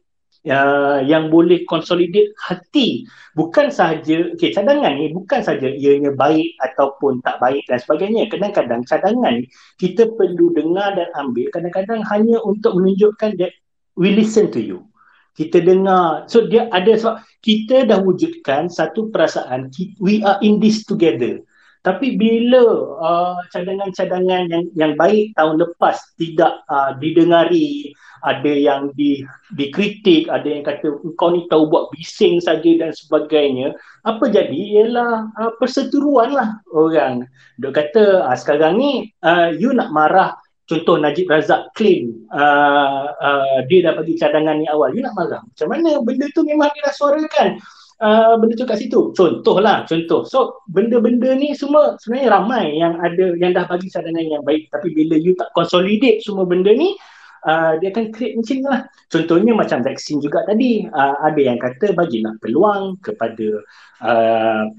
yang boleh consolidate hati, bukan sahaja cadangan ni bukan sahaja ianya baik ataupun tak baik dan sebagainya. Kadang-kadang cadangan kita perlu dengar dan ambil kadang-kadang hanya untuk menunjukkan that we listen to you, kita dengar. So dia ada sebab kita dah wujudkan satu perasaan we are in this together. Tapi bila cadangan-cadangan yang baik tahun lepas tidak didengari, ada yang dikritik, ada yang kata kau ni tahu buat bising saja dan sebagainya, apa jadi ialah perseteruan lah orang. Dia kata sekarang ni you nak marah, contoh Najib Razak claim dia dah bagi cadangan ni awal, you nak marah macam mana? Benda tu memang dia dah suarakan benda tu kat situ. Contoh. So benda-benda ni semua sebenarnya ramai yang dah bagi cadangan yang baik, tapi bila you tak consolidate semua benda ni, dia akan create macam ni lah. Contohnya macam vaksin juga tadi, ada yang kata bagilah peluang kepada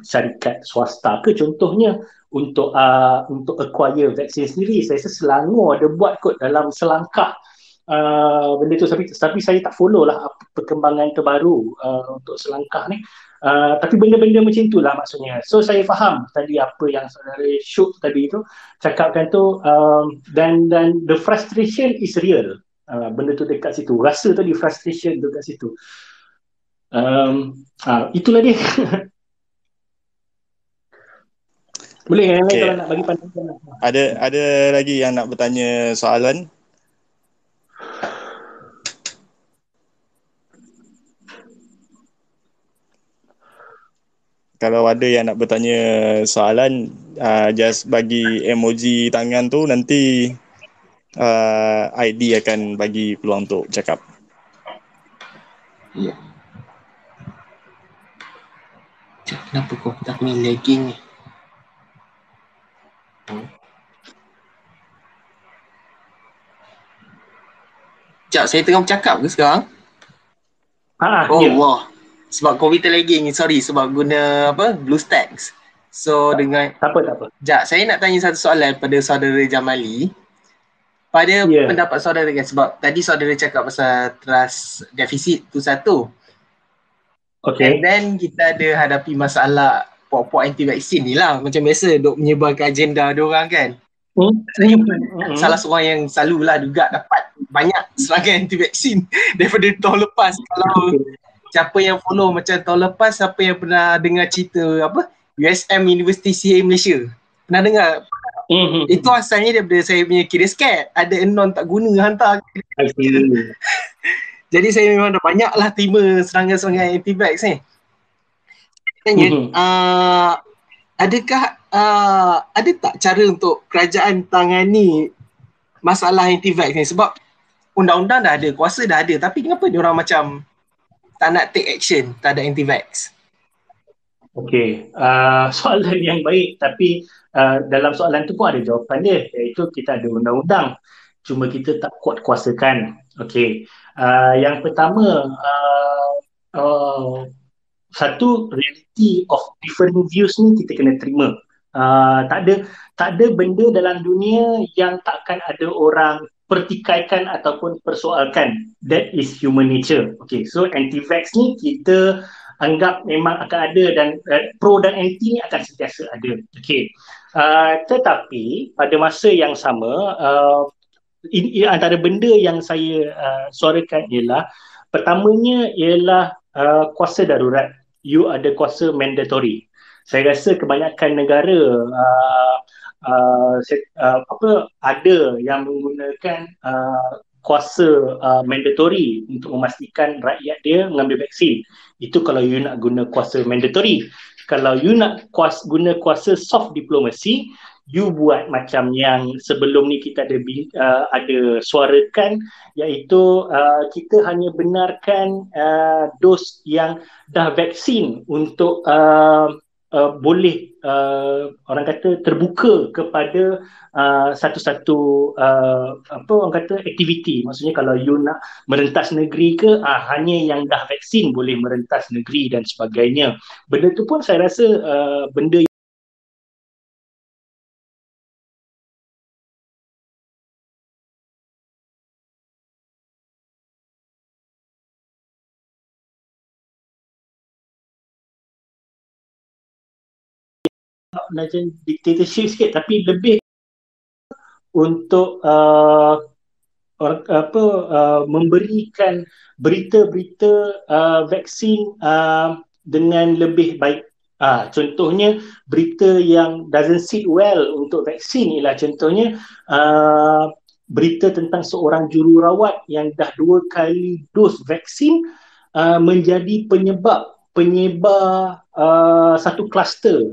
syarikat swasta ke contohnya untuk acquire vaksin sendiri. Saya rasa Selangor ada buat kot dalam selangkah benda tu, tapi saya tak follow lah perkembangan terbaru untuk selangkah ni. Tapi benda-benda macam itulah maksudnya. So saya faham tadi apa yang saudara Syuk tadi tu cakapkan tu, dan the frustration is real. Benda tu dekat situ, rasa tadi frustration tu dekat situ. Itulah dia. Boleh yang lain kalau nak bagi pandangan. Ada lagi yang nak bertanya soalan? Kalau ada yang nak bertanya soalan, just bagi emoji tangan tu, nanti ID akan bagi peluang untuk cakap. Ya. Kenapa komputer aku ni lagging ni? Sekejap, saya tengah bercakap ke sekarang? Ya. Wah. Sebab komputer lagging, sorry, sebab guna BlueStacks. So dengan Tak apa. Sekejap, saya nak tanya satu soalan pada saudara Jamali. Pada pendapat saudara kan, sebab tadi saudara cakap pasal trust deficit tu satu. Okay. And then kita ada hadapi masalah puak-puak anti-vaksin ni lah. Macam biasa, duk menyebarkan agenda diorang kan. Saya salah seorang yang selalulah juga dapat banyak serangan anti-vaksin daripada tahun lepas. Kalau siapa yang follow macam tahun lepas, siapa yang pernah dengar cerita USM University CA Malaysia, pernah dengar? Itu asalnya daripada saya punya kira scat, ada anon tak guna hantar. Jadi saya memang dah banyak lah terima serangan-serangan anti-vax ni. Tanya, adakah ada tak cara untuk kerajaan tangani masalah anti-vax ni? Sebab undang-undang dah ada, kuasa dah ada, tapi kenapa diorang macam tak nak take action terhadap anti-vax? Okey, soalan yang baik, tapi dalam soalan tu pun ada jawapan dia, iaitu kita ada undang-undang, cuma kita tak kuat kuasakan. Okey, yang pertama, satu, reality of different views ni kita kena terima. Tak ada benda dalam dunia yang takkan ada orang pertikaikan ataupun persoalkan. That is human nature. Okay, so anti-vax ni kita anggap memang akan ada, dan pro dan anti ni akan sentiasa ada. Okay, tetapi pada masa yang sama, antara benda yang saya suarakan ialah, pertamanya ialah kuasa darurat. You ada kuasa mandatory. Saya rasa kebanyakan negara ada yang menggunakan kuasa mandatory untuk memastikan rakyat dia mengambil vaksin. Itu kalau you nak guna kuasa mandatory. Kalau you nak guna kuasa soft diplomacy, you buat macam yang sebelum ni kita ada suarakan, iaitu kita hanya benarkan dos yang dah vaksin untuk boleh orang kata terbuka kepada satu-satu apa orang kata aktiviti. Maksudnya kalau you nak merentas negeri ke, hanya yang dah vaksin boleh merentas negeri dan sebagainya. Benda tu pun saya rasa benda macam dictatorship sikit, tapi lebih untuk memberikan berita-berita vaksin dengan lebih baik. Contohnya berita yang doesn't sit well untuk vaksin ialah contohnya berita tentang seorang jururawat yang dah 2 kali dos vaksin menjadi penyebar satu kluster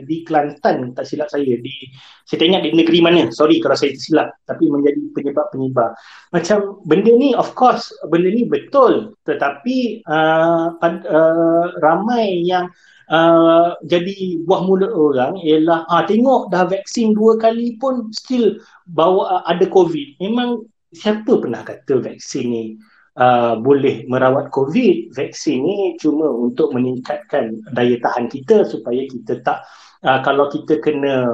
di Kelantan, tak silap saya, saya tak ingat di negeri mana, sorry kalau saya tersilap, tapi menjadi penyebar. Macam benda ni, of course benda ni betul, tetapi ramai yang jadi buah mulut orang ialah tengok dah vaksin 2 kali pun still bawa ada COVID. Memang siapa pernah kata vaksin ni boleh merawat COVID? Vaksin ni cuma untuk meningkatkan daya tahan kita supaya kita tak kalau kita kena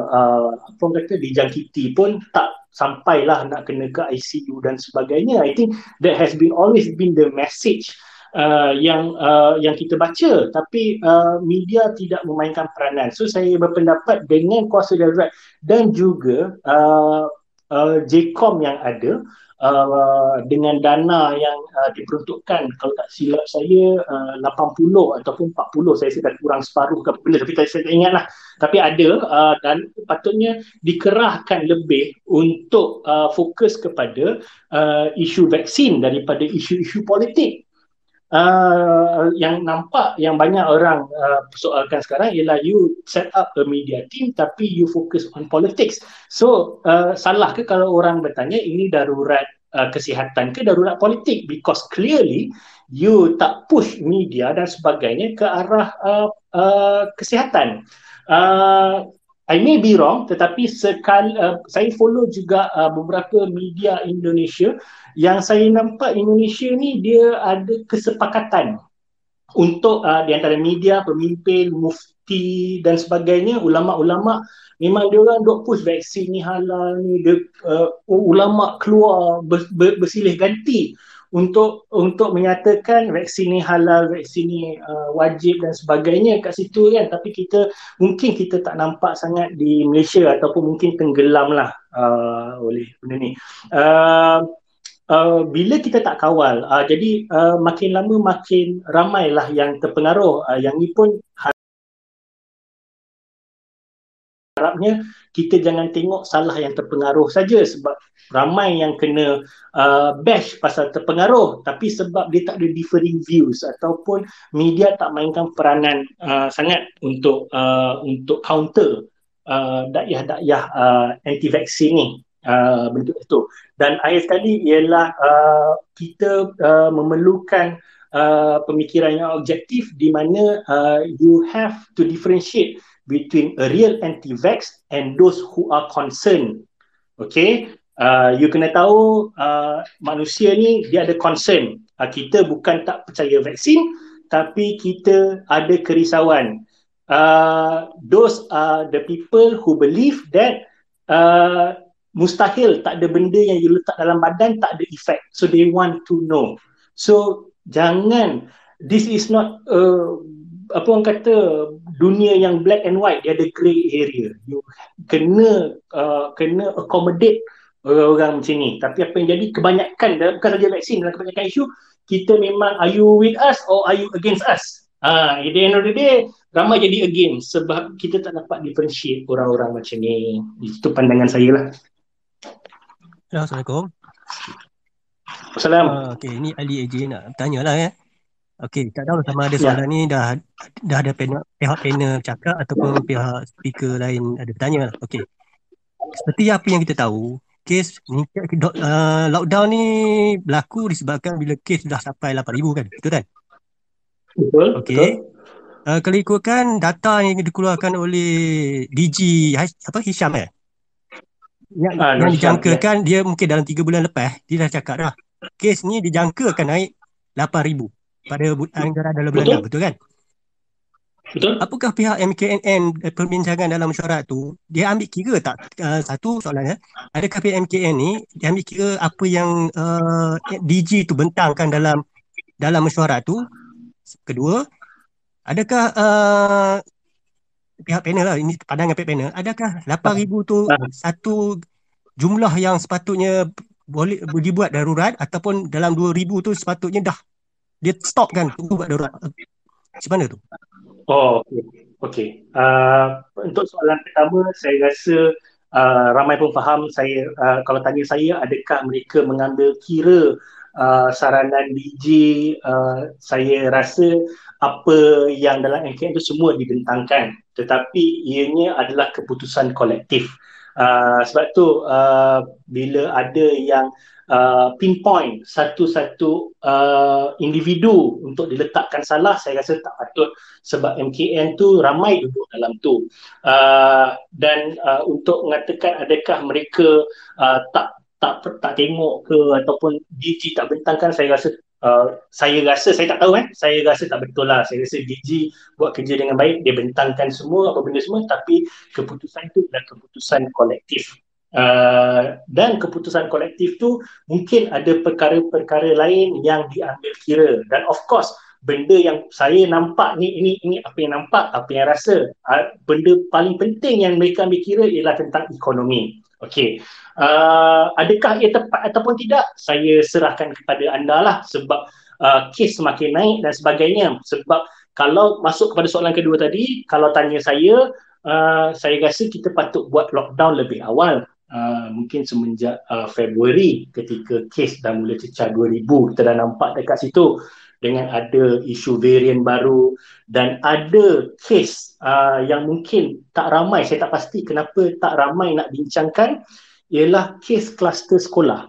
apa kata dijangkiti pun tak sampailah nak kena ke ICU dan sebagainya. I think that has been always been the message yang kita baca, tapi media tidak memainkan peranan. So saya berpendapat dengan kuasa darurat dan juga JCOM yang ada, dengan dana yang diperuntukkan, kalau tak silap saya 80 ataupun 40, saya rasa kurang separuh ke benda, tapi saya tak ingat lah, tapi ada dan patutnya dikerahkan lebih untuk fokus kepada isu vaksin daripada isu-isu politik. Yang nampak yang banyak orang persoalkan sekarang ialah you set up a media team tapi you focus on politics. So salah ke kalau orang bertanya ini darurat kesihatan ke darurat politik? Because clearly you tak push media dan sebagainya ke arah kesihatan. I may be wrong, tetapi saya follow juga beberapa media Indonesia yang saya nampak Indonesia ni dia ada kesepakatan untuk di antara media, pemimpin, mufti dan sebagainya, ulama-ulama, memang dia orang duk push vaksin ni halal ni, ulama keluar bersilih ganti untuk menyatakan vaksin ni halal, vaksin ni wajib dan sebagainya kat situ kan. Tapi mungkin kita tak nampak sangat di Malaysia ataupun mungkin tenggelam lah oleh benda ni. Bila kita tak kawal, jadi makin lama makin ramailah yang terpengaruh. Yang ni pun harapnya kita jangan tengok salah yang terpengaruh saja, sebab ramai yang kena bash pasal terpengaruh, tapi sebab dia tak ada differing views ataupun media tak mainkan peranan sangat untuk counter dakyah-dakyah anti-vaksin ni. Bentuk itu. Dan akhir sekali ialah kita memerlukan pemikiran yang objektif di mana you have to differentiate between a real anti-vax and those who are concerned. Okay, you kena tahu manusia ni dia ada concern. Kita bukan tak percaya vaksin, tapi kita ada kerisauan. Those are the people who believe that mustahil tak ada benda yang you letak dalam badan tak ada efek. So they want to know. So jangan, this is not apa orang kata dunia yang black and white, dia ada grey area. You kena accommodate orang macam ni. Tapi apa yang jadi kebanyakan, bukan saja vaksin, dalam kebanyakan isu kita memang are you with us or are you against us? At the end of the day ramai jadi against sebab kita tak dapat differentiate orang-orang macam ni. Itu pandangan saya lah. Assalamualaikum. Assalamualaikum. Okay, ni Ali AJ nak tanya lah ya. Okay, tak tahu sama ada soalan ni dah ada pihak panel cakap ataupun pihak speaker lain ada bertanya. Okay, seperti apa yang kita tahu, kes lockdown ni berlaku disebabkan bila kes dah sampai 8,000 kan, betul kan? Betul. Okay, Kalau ikutkan data yang dikeluarkan oleh DG Hisham yang Syam, ya. dijangkakan dia mungkin dalam 3 bulan lepas dia dah cakap dah kes ni dijangka akan naik 8,000 pada anggaran dalam bulan 6, Betul? betul kan? Betul? Apakah pihak MKNN perbincangan dalam mesyuarat tu dia ambil kira tak, satu soalannya, adakah pihak MKN ni dia ambil kira apa yang DG tu bentangkan dalam mesyuarat tu? Kedua, adakah pihak panel lah, ini pandangan pihak panel, adakah 8,000 tu satu jumlah yang sepatutnya boleh dibuat darurat ataupun dalam 2,000 tu sepatutnya dah dia stop kan tunggu buat darurat? Macam mana tu? Oh, okey. Okey. Untuk soalan pertama, saya rasa ramai pun faham. Kalau tanya saya, adakah mereka mengambil kira saranan DG, saya rasa apa yang dalam MKN itu semua dibentangkan, tetapi ianya adalah keputusan kolektif. Sebab tu bila ada yang pinpoint satu-satu individu untuk diletakkan salah, saya rasa tak patut, sebab MKN tu ramai duduk dalam tu. Dan untuk mengatakan adakah mereka tak tengok ke ataupun DG tak bentangkan, saya rasa saya tak tahu, saya rasa tak betul lah. Saya rasa DG buat kerja dengan baik, dia bentangkan semua apa benda semua, tapi keputusan itu adalah keputusan kolektif. Dan keputusan kolektif tu mungkin ada perkara-perkara lain yang diambil kira, dan of course benda yang saya nampak ni, ini apa yang nampak, apa yang rasa, benda paling penting yang mereka ambil kira ialah tentang ekonomi. Okey, adakah ia tepat ataupun tidak, saya serahkan kepada anda lah, sebab kes semakin naik dan sebagainya. Sebab kalau masuk kepada soalan kedua tadi, kalau tanya saya rasa kita patut buat lockdown lebih awal. Mungkin semenjak Februari, ketika kes dah mula cecah 2,000, kita dah nampak dekat situ dengan ada isu varian baru dan ada kes yang mungkin tak ramai, saya tak pasti kenapa tak ramai nak bincangkan, ialah kes kluster sekolah.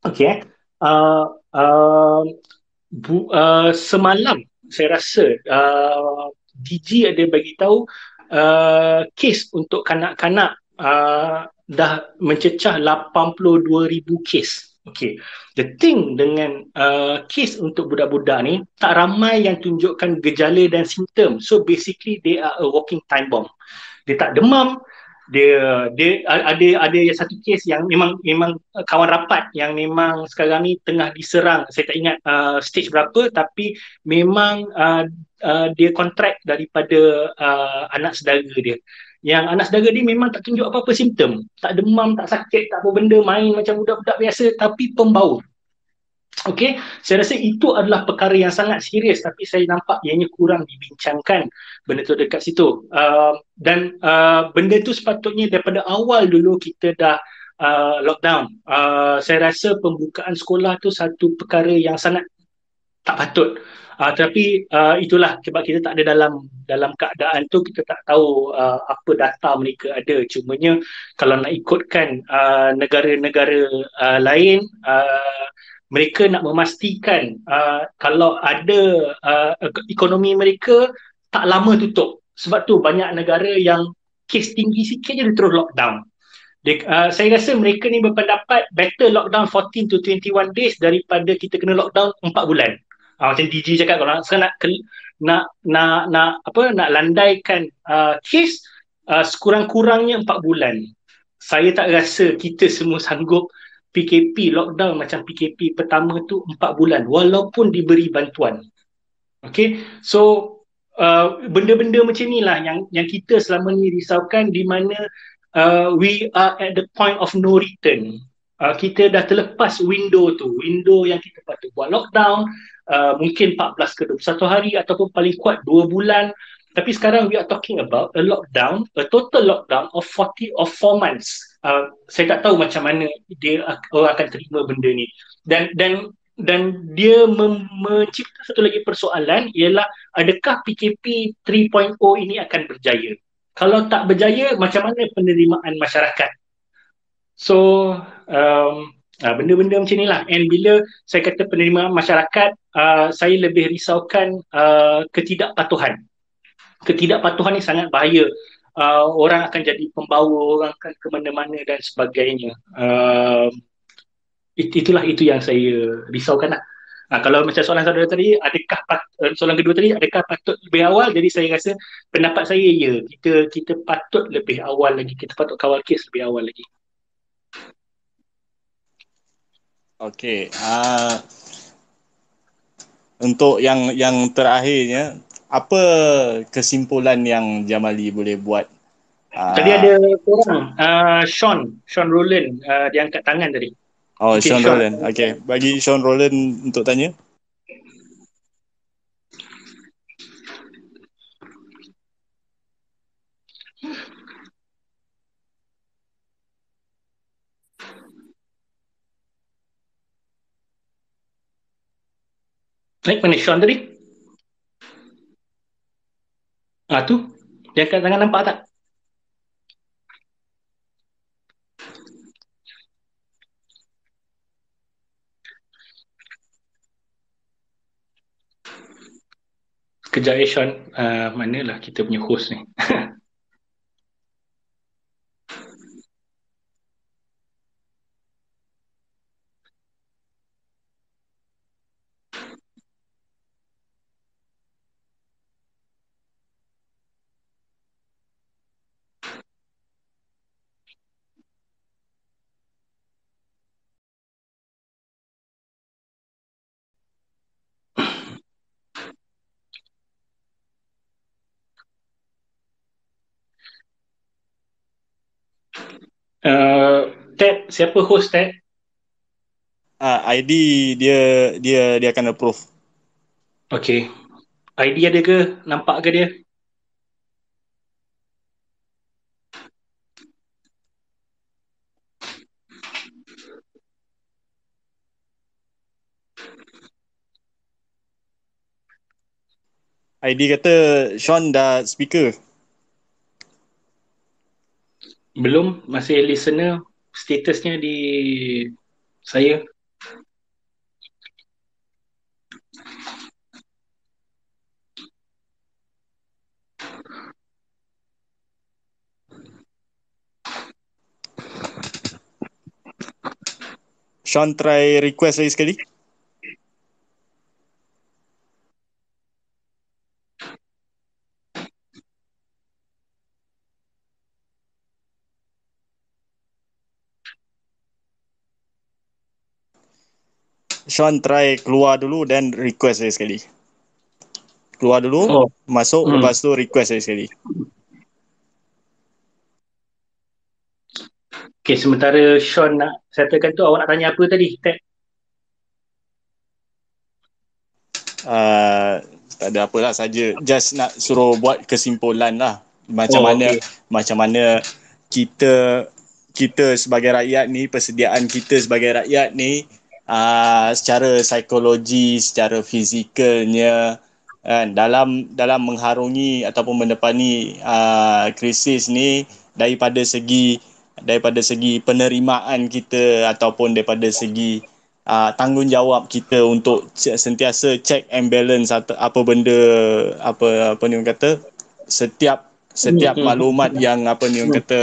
Okey, semalam saya rasa DG ada bagi tahu kes untuk kanak-kanak dah mencecah 82,000 kes. Okay. The thing dengan kes untuk budak-budak ni, tak ramai yang tunjukkan gejala dan simptom. So basically they are a walking time bomb. Dia tak demam, dia ada satu kes yang memang kawan rapat yang memang sekarang ni tengah diserang. Saya tak ingat stage berapa, tapi memang dia kontrak daripada anak saudara dia. Yang anak saudara dia memang tak tunjuk apa-apa simptom, tak demam, tak sakit, tak apa benda, main macam budak-budak biasa, tapi pembaur. Okey, saya rasa itu adalah perkara yang sangat serius, tapi saya nampak ianya kurang dibincangkan benda tu dekat situ. Dan benda tu sepatutnya daripada awal dulu kita dah lockdown. Saya rasa pembukaan sekolah tu satu perkara yang sangat tak patut. Tapi itulah, sebab kita tak ada dalam keadaan tu, kita tak tahu apa data mereka ada. Cumanya kalau nak ikutkan negara-negara lain, mereka nak memastikan kalau ada ekonomi mereka tak lama tutup. Sebab tu banyak negara yang kes tinggi sikit je dia terus lockdown. Saya rasa mereka ni berpendapat better lockdown 14 to 21 days daripada kita kena lockdown 4 bulan. Macam DG cakap, kalau nak landaikan kes sekurang-kurangnya 4 bulan. Saya tak rasa kita semua sanggup PKP lockdown macam PKP pertama tu 4 bulan walaupun diberi bantuan. Okay, so benda-benda macam ni lah yang kita selama ni risaukan, di mana we are at the point of no return. Kita dah terlepas window yang kita patut buat lockdown, mungkin 14 ke 21 hari ataupun paling kuat 2 bulan. Tapi sekarang we are talking about a total lockdown of 4 months. Saya tak tahu macam mana orang akan terima benda ni. Dan dia mencipta satu lagi persoalan, ialah adakah PKP 3.0 ini akan berjaya? Kalau tak berjaya, macam mana penerimaan masyarakat? So benda-benda macam inilah. And bila saya kata penerimaan masyarakat, saya lebih risaukan ketidakpatuhan. ketidakpatuhan ni sangat bahaya. Orang akan jadi pembawa, orang akan ke mana-mana dan sebagainya. Itulah itu yang saya risaukan lah. Kalau macam soalan saudara tadi, soalan kedua tadi, adakah patut lebih awal? Jadi saya rasa pendapat saya ya, kita patut lebih awal lagi, kita patut kawal kes lebih awal lagi. Okey. Untuk yang terakhirnya, apa kesimpulan yang Jamali boleh buat? Tadi ada korang, Sean Rowland, dia angkat tangan tadi. Oh, Okay, Sean Sean. Rowland. Okey, bagi Sean Rowland untuk tanya. Naik mana Sean tadi? Tu, dia angkat tangan, nampak tak? Sekejap Sean, manalah kita punya host ni. Ted, siapa host Ted? ID dia akan approve. Okay. ID ada ke? Nampak ke dia? ID kata Sean dah speaker. Belum, masih listener. Statusnya di saya. Sean try request lagi sekali. Sean try keluar dulu dan request lagi sekali. Keluar dulu, masuk, lepas tu request lagi sekali. Okay, sementara Sean nak settlekan tu, awak nak tanya apa tadi, Ted? Tak ada apalah saja. Just nak suruh buat kesimpulan lah. Macam mana kita sebagai rakyat ni, persediaan kita sebagai rakyat ni, secara psikologi, secara fizikalnya, dalam mengharungi ataupun mendepani krisis ni, daripada segi penerimaan kita ataupun daripada segi tanggungjawab kita untuk sentiasa check and balance atau apa benda apa ni orang kata, setiap maklumat yang apa ni orang kata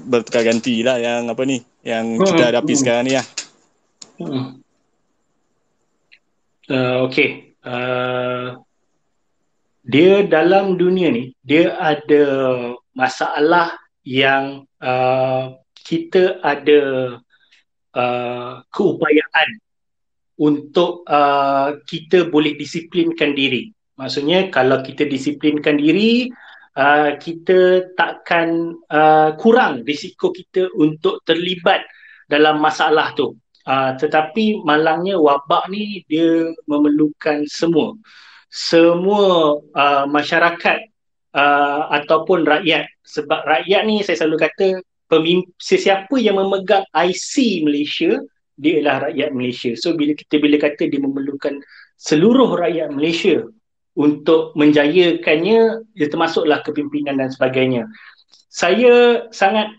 bertukar ganti lah, yang apa ni yang kita hadapi sekarang ni lah. Okay. Dia dalam dunia ni, dia ada masalah yang kita ada keupayaan untuk kita boleh disiplinkan diri. Maksudnya kalau kita disiplinkan diri, kita takkan kurang risiko kita untuk terlibat dalam masalah tu. Tetapi malangnya wabak ni dia memerlukan semua masyarakat ataupun rakyat. Sebab rakyat ni saya selalu kata sesiapa yang memegang IC Malaysia, dia ialah rakyat Malaysia. So bila kata dia memerlukan seluruh rakyat Malaysia untuk menjayakannya, dia termasuklah kepimpinan dan sebagainya. Saya sangat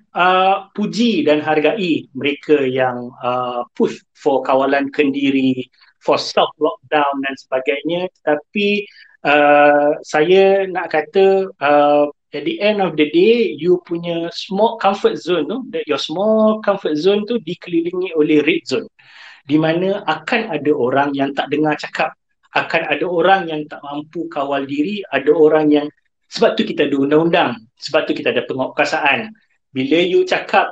puji dan hargai mereka yang push for kawalan kendiri, for self lockdown dan sebagainya. Tapi saya nak kata at the end of the day, you punya small comfort zone tu, your small comfort zone tu dikelilingi oleh red zone, di mana akan ada orang yang tak dengar cakap, akan ada orang yang tak mampu kawal diri, ada orang yang, sebab tu kita ada undang-undang, sebab tu kita ada penguatkuasaan. Bila you cakap,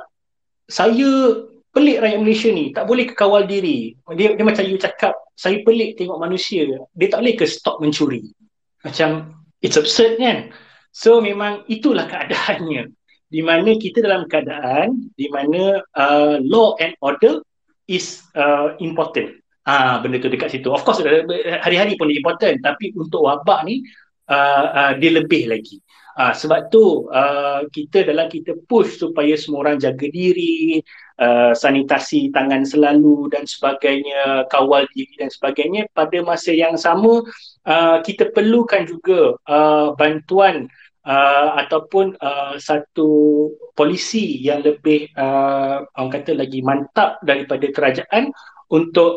saya pelik rakyat Malaysia ni, tak boleh ke kawal diri, dia macam you cakap, saya pelik tengok manusia, dia tak boleh ke stop mencuri. Macam, it's absurd kan? So memang itulah keadaannya, di mana kita dalam keadaan di mana law and order is important. Benda tu dekat situ. Of course hari-hari pun dia important, tapi untuk wabak ni dia lebih lagi. Sebab tu kita push supaya semua orang jaga diri, sanitasi tangan selalu dan sebagainya, kawal diri dan sebagainya. Pada masa yang sama kita perlukan juga bantuan ataupun satu polisi yang lebih orang kata lagi mantap daripada kerajaan untuk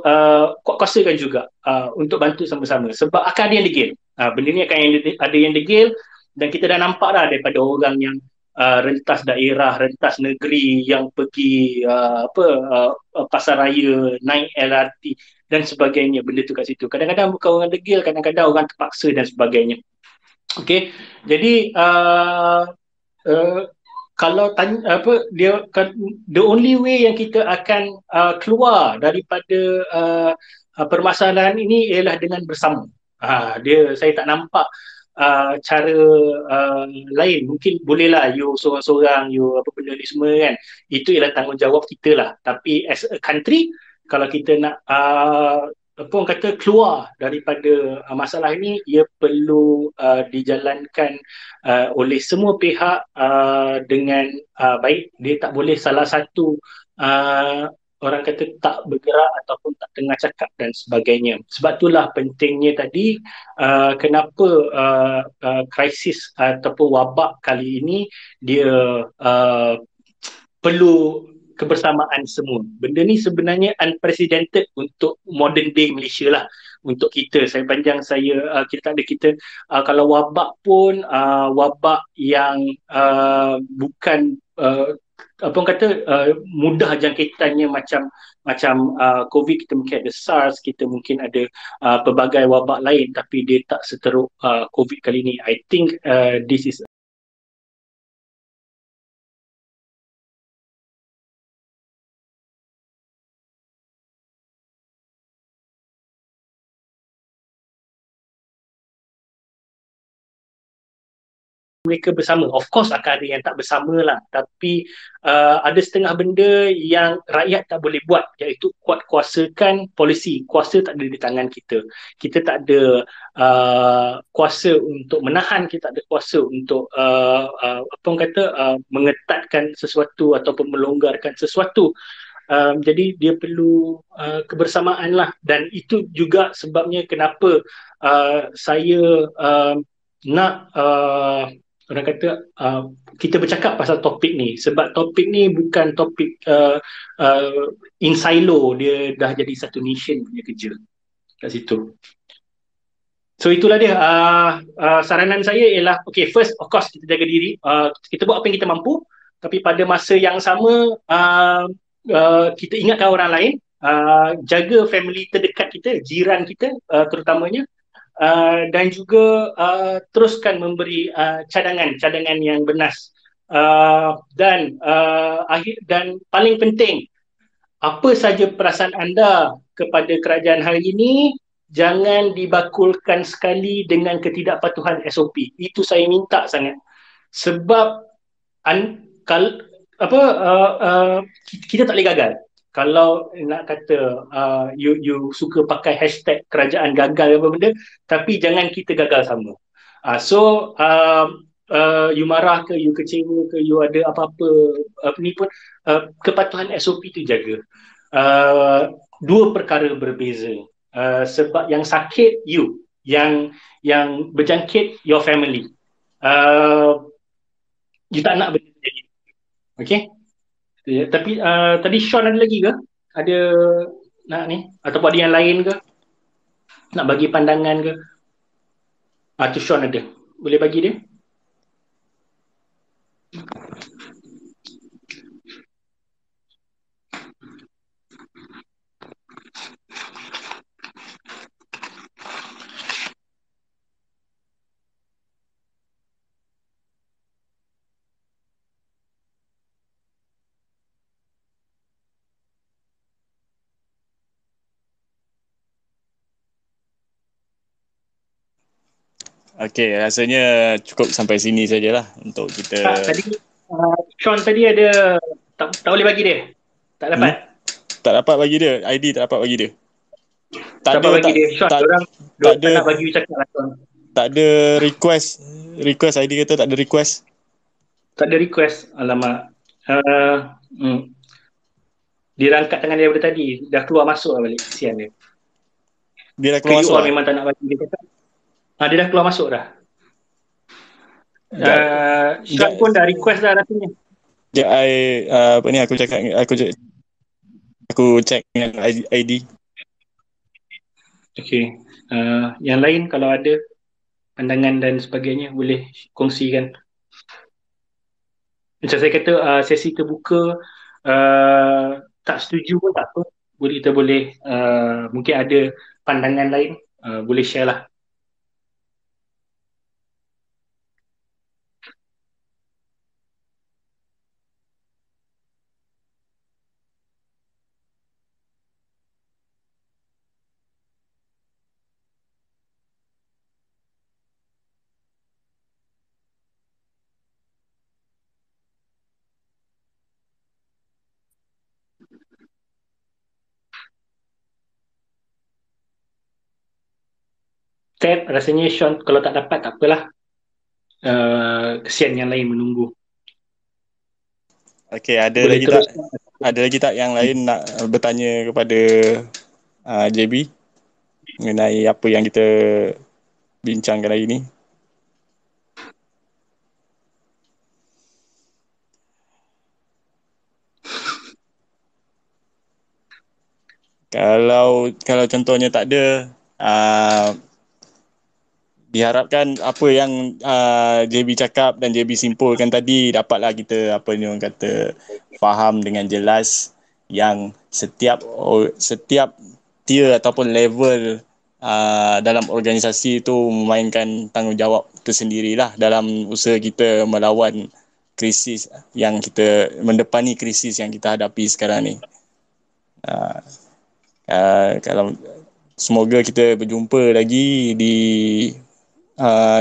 kuat-kuasakan juga untuk bantu sama-sama, sebab akan ada yang degil. Benda ni akan ada yang degil, dan kita dah nampak dah daripada orang yang rentas daerah, rentas negeri yang pergi pasar raya, naik LRT dan sebagainya. Benda tu kat situ kadang-kadang bukan orang degil, kadang-kadang orang terpaksa dan sebagainya. Okay, jadi kalau tanya the only way yang kita akan keluar daripada permasalahan ini ialah dengan bersama. Saya tak nampak cara lain. Mungkin bolehlah you seorang-seorang, you apa benda ni semua kan, itu ialah tanggungjawab kita lah. Tapi as a country, kalau kita nak apa orang kata keluar daripada masalah ini, ia perlu dijalankan oleh semua pihak dengan baik. Dia tak boleh salah satu orang kata tak bergerak ataupun tak dengar cakap dan sebagainya. Sebab itulah pentingnya tadi kenapa krisis ataupun wabak kali ini dia perlu kebersamaan semua. Benda ni sebenarnya unprecedented untuk modern day Malaysia lah. Untuk kita, kita kalau wabak pun wabak yang bukan apa orang kata mudah jangkitannya macam COVID. Kita mungkin ada SARS, kita mungkin ada pelbagai wabak lain, tapi dia tak seteruk COVID kali ni. I think this is mereka bersama. Of course akan ada yang tak bersama lah, tapi ada setengah benda yang rakyat tak boleh buat, iaitu kuat-kuasakan polisi. Kuasa tak ada di tangan kita. Kita tak ada kuasa untuk menahan, kita tak ada kuasa untuk apa orang kata mengetatkan sesuatu ataupun melonggarkan sesuatu. Jadi dia perlu kebersamaan lah, dan itu juga sebabnya kenapa saya nak orang kata kita bercakap pasal topik ni, sebab topik ni bukan topik in silo, dia dah jadi satu nation punya kerja kat situ. So itulah dia. Saranan saya ialah, okay, first of course kita jaga diri, kita buat apa yang kita mampu, tapi pada masa yang sama kita ingatkan orang lain, jaga family terdekat kita, jiran kita terutamanya, dan juga teruskan memberi cadangan yang bernas, dan paling penting, apa saja perasaan anda kepada kerajaan hari ini, jangan dibakulkan sekali dengan ketidakpatuhan SOP. Itu saya minta sangat, sebab kita tak boleh gagal. Kalau nak kata you suka pakai hashtag kerajaan gagal apa benda, tapi jangan kita gagal sama. So you marah ke, you kecewa ke, you ada apa-apa ni pun, kepatuhan SOP tu jaga. Dua perkara berbeza. Sebab yang sakit you, yang berjangkit your family. You tak nak benda jadi. Okay? Ya, tapi tadi Sean ada lagi ke? Ada nak ni? Ataupun ada yang lain ke? Nak bagi pandangan ke? Tu Sean ada. Boleh bagi dia? Okey, rasanya cukup sampai sini sajalah untuk kita. Tadi Sean tadi ada, tak boleh bagi dia? Tak dapat? Tak dapat bagi dia, ID tak dapat bagi dia. Tak Dapat ada bagi dia. Sean, tak diorang tak tak ada nak bagi you cakap lah, Sean. tak ada request ID kata tak ada request. Tak ada request. Alamak. Dia rangkat tangan dia daripada tadi. Dah keluar masuk lah balik. Kesian dia. Dia dah Ke keluar you masuk all lah. memang tak nak bagi dia cakap. Dia dah keluar masuk dah. Sekejap. Sean pun dah request dah rasanya. Sekejap, apa ni aku cakap aku check dengan ID. Okay. Yang lain kalau ada pandangan dan sebagainya boleh kongsikan. Macam saya kata, sesi terbuka, tak setuju pun tak apa. Kita boleh mungkin ada pandangan lain, boleh share lah. Ted, rasanya Sean kalau tak dapat tak apalah. Kesian yang lain menunggu. Okey, ada Boleh lagi terus. tak? Ada lagi tak yang lain nak bertanya kepada JB mengenai apa yang kita bincangkan hari ini? Kalau contohnya tak ada, diharapkan apa yang JB cakap dan JB simpulkan tadi dapatlah kita apa ni orang kata faham dengan jelas yang setiap tier ataupun level dalam organisasi itu memainkan tanggungjawab tersendirilah dalam usaha kita melawan krisis yang kita mendepani krisis yang kita hadapi sekarang ni. Kalau semoga kita berjumpa lagi di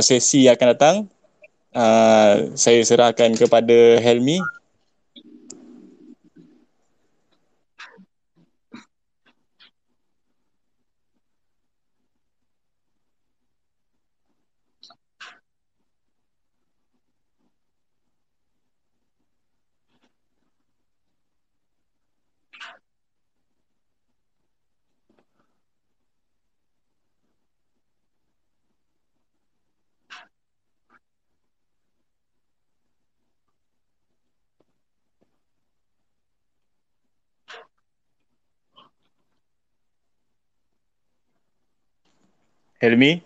sesi yang akan datang. Saya serahkan kepada Helmi. Helmi.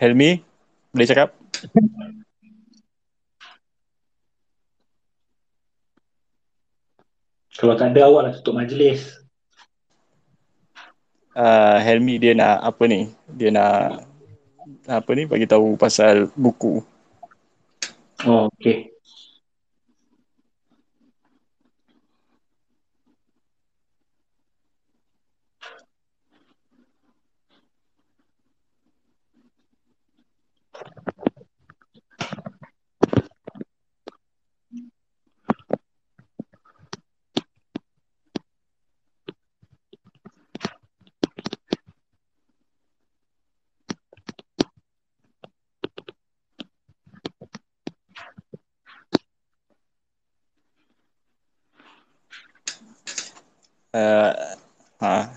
Helmi, boleh cakap? Kalau tak ada, awak lah tutup majlis. Helmi dia nak apa ni? Dia nak apa ni bagi tahu pasal buku. Oh, okay.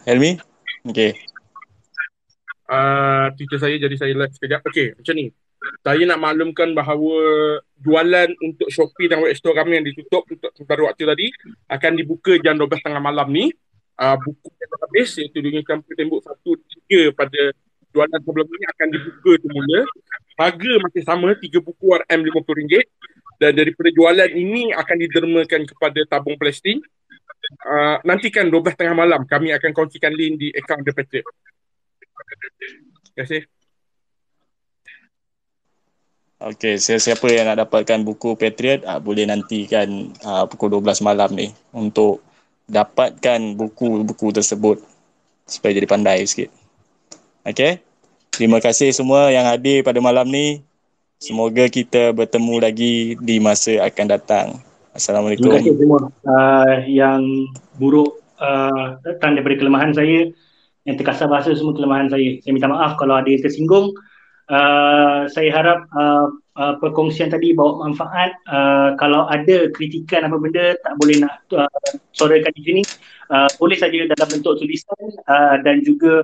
Helmi? Okay. Twitter saya jadi saya live sekejap. Okey, macam ni. Saya nak maklumkan bahawa jualan untuk Shopee dan web store kami yang ditutup untuk sementara waktu tadi akan dibuka jam 12.30 malam ni. Buku yang dah habis iaitu Dunia Campur Tembok 1-3 pada jualan sebelum ini akan dibuka semula. Harga masih sama, 3 buku RM50 dan daripada jualan ini akan didermakan kepada tabung plastik. Nantikan 12.30 malam kami akan kongsikan link di akaun The Patriot. Terima kasih. Okey, siapa yang nak dapatkan buku Patriot boleh nantikan pukul 12 malam ni untuk dapatkan buku-buku tersebut supaya jadi pandai sikit. Okey. Terima kasih semua yang hadir pada malam ni. Semoga kita bertemu lagi di masa akan datang. Assalamualaikum. Terima kasih semua. Yang buruk datang daripada kelemahan saya, yang terkasar bahasa semua kelemahan saya. Saya minta maaf kalau ada yang tersinggung. Saya harap perkongsian tadi bawa manfaat. Kalau ada kritikan apa benda tak boleh nak suarakan di sini, boleh saja dalam bentuk tulisan dan juga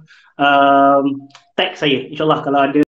tag saya. InsyaAllah kalau ada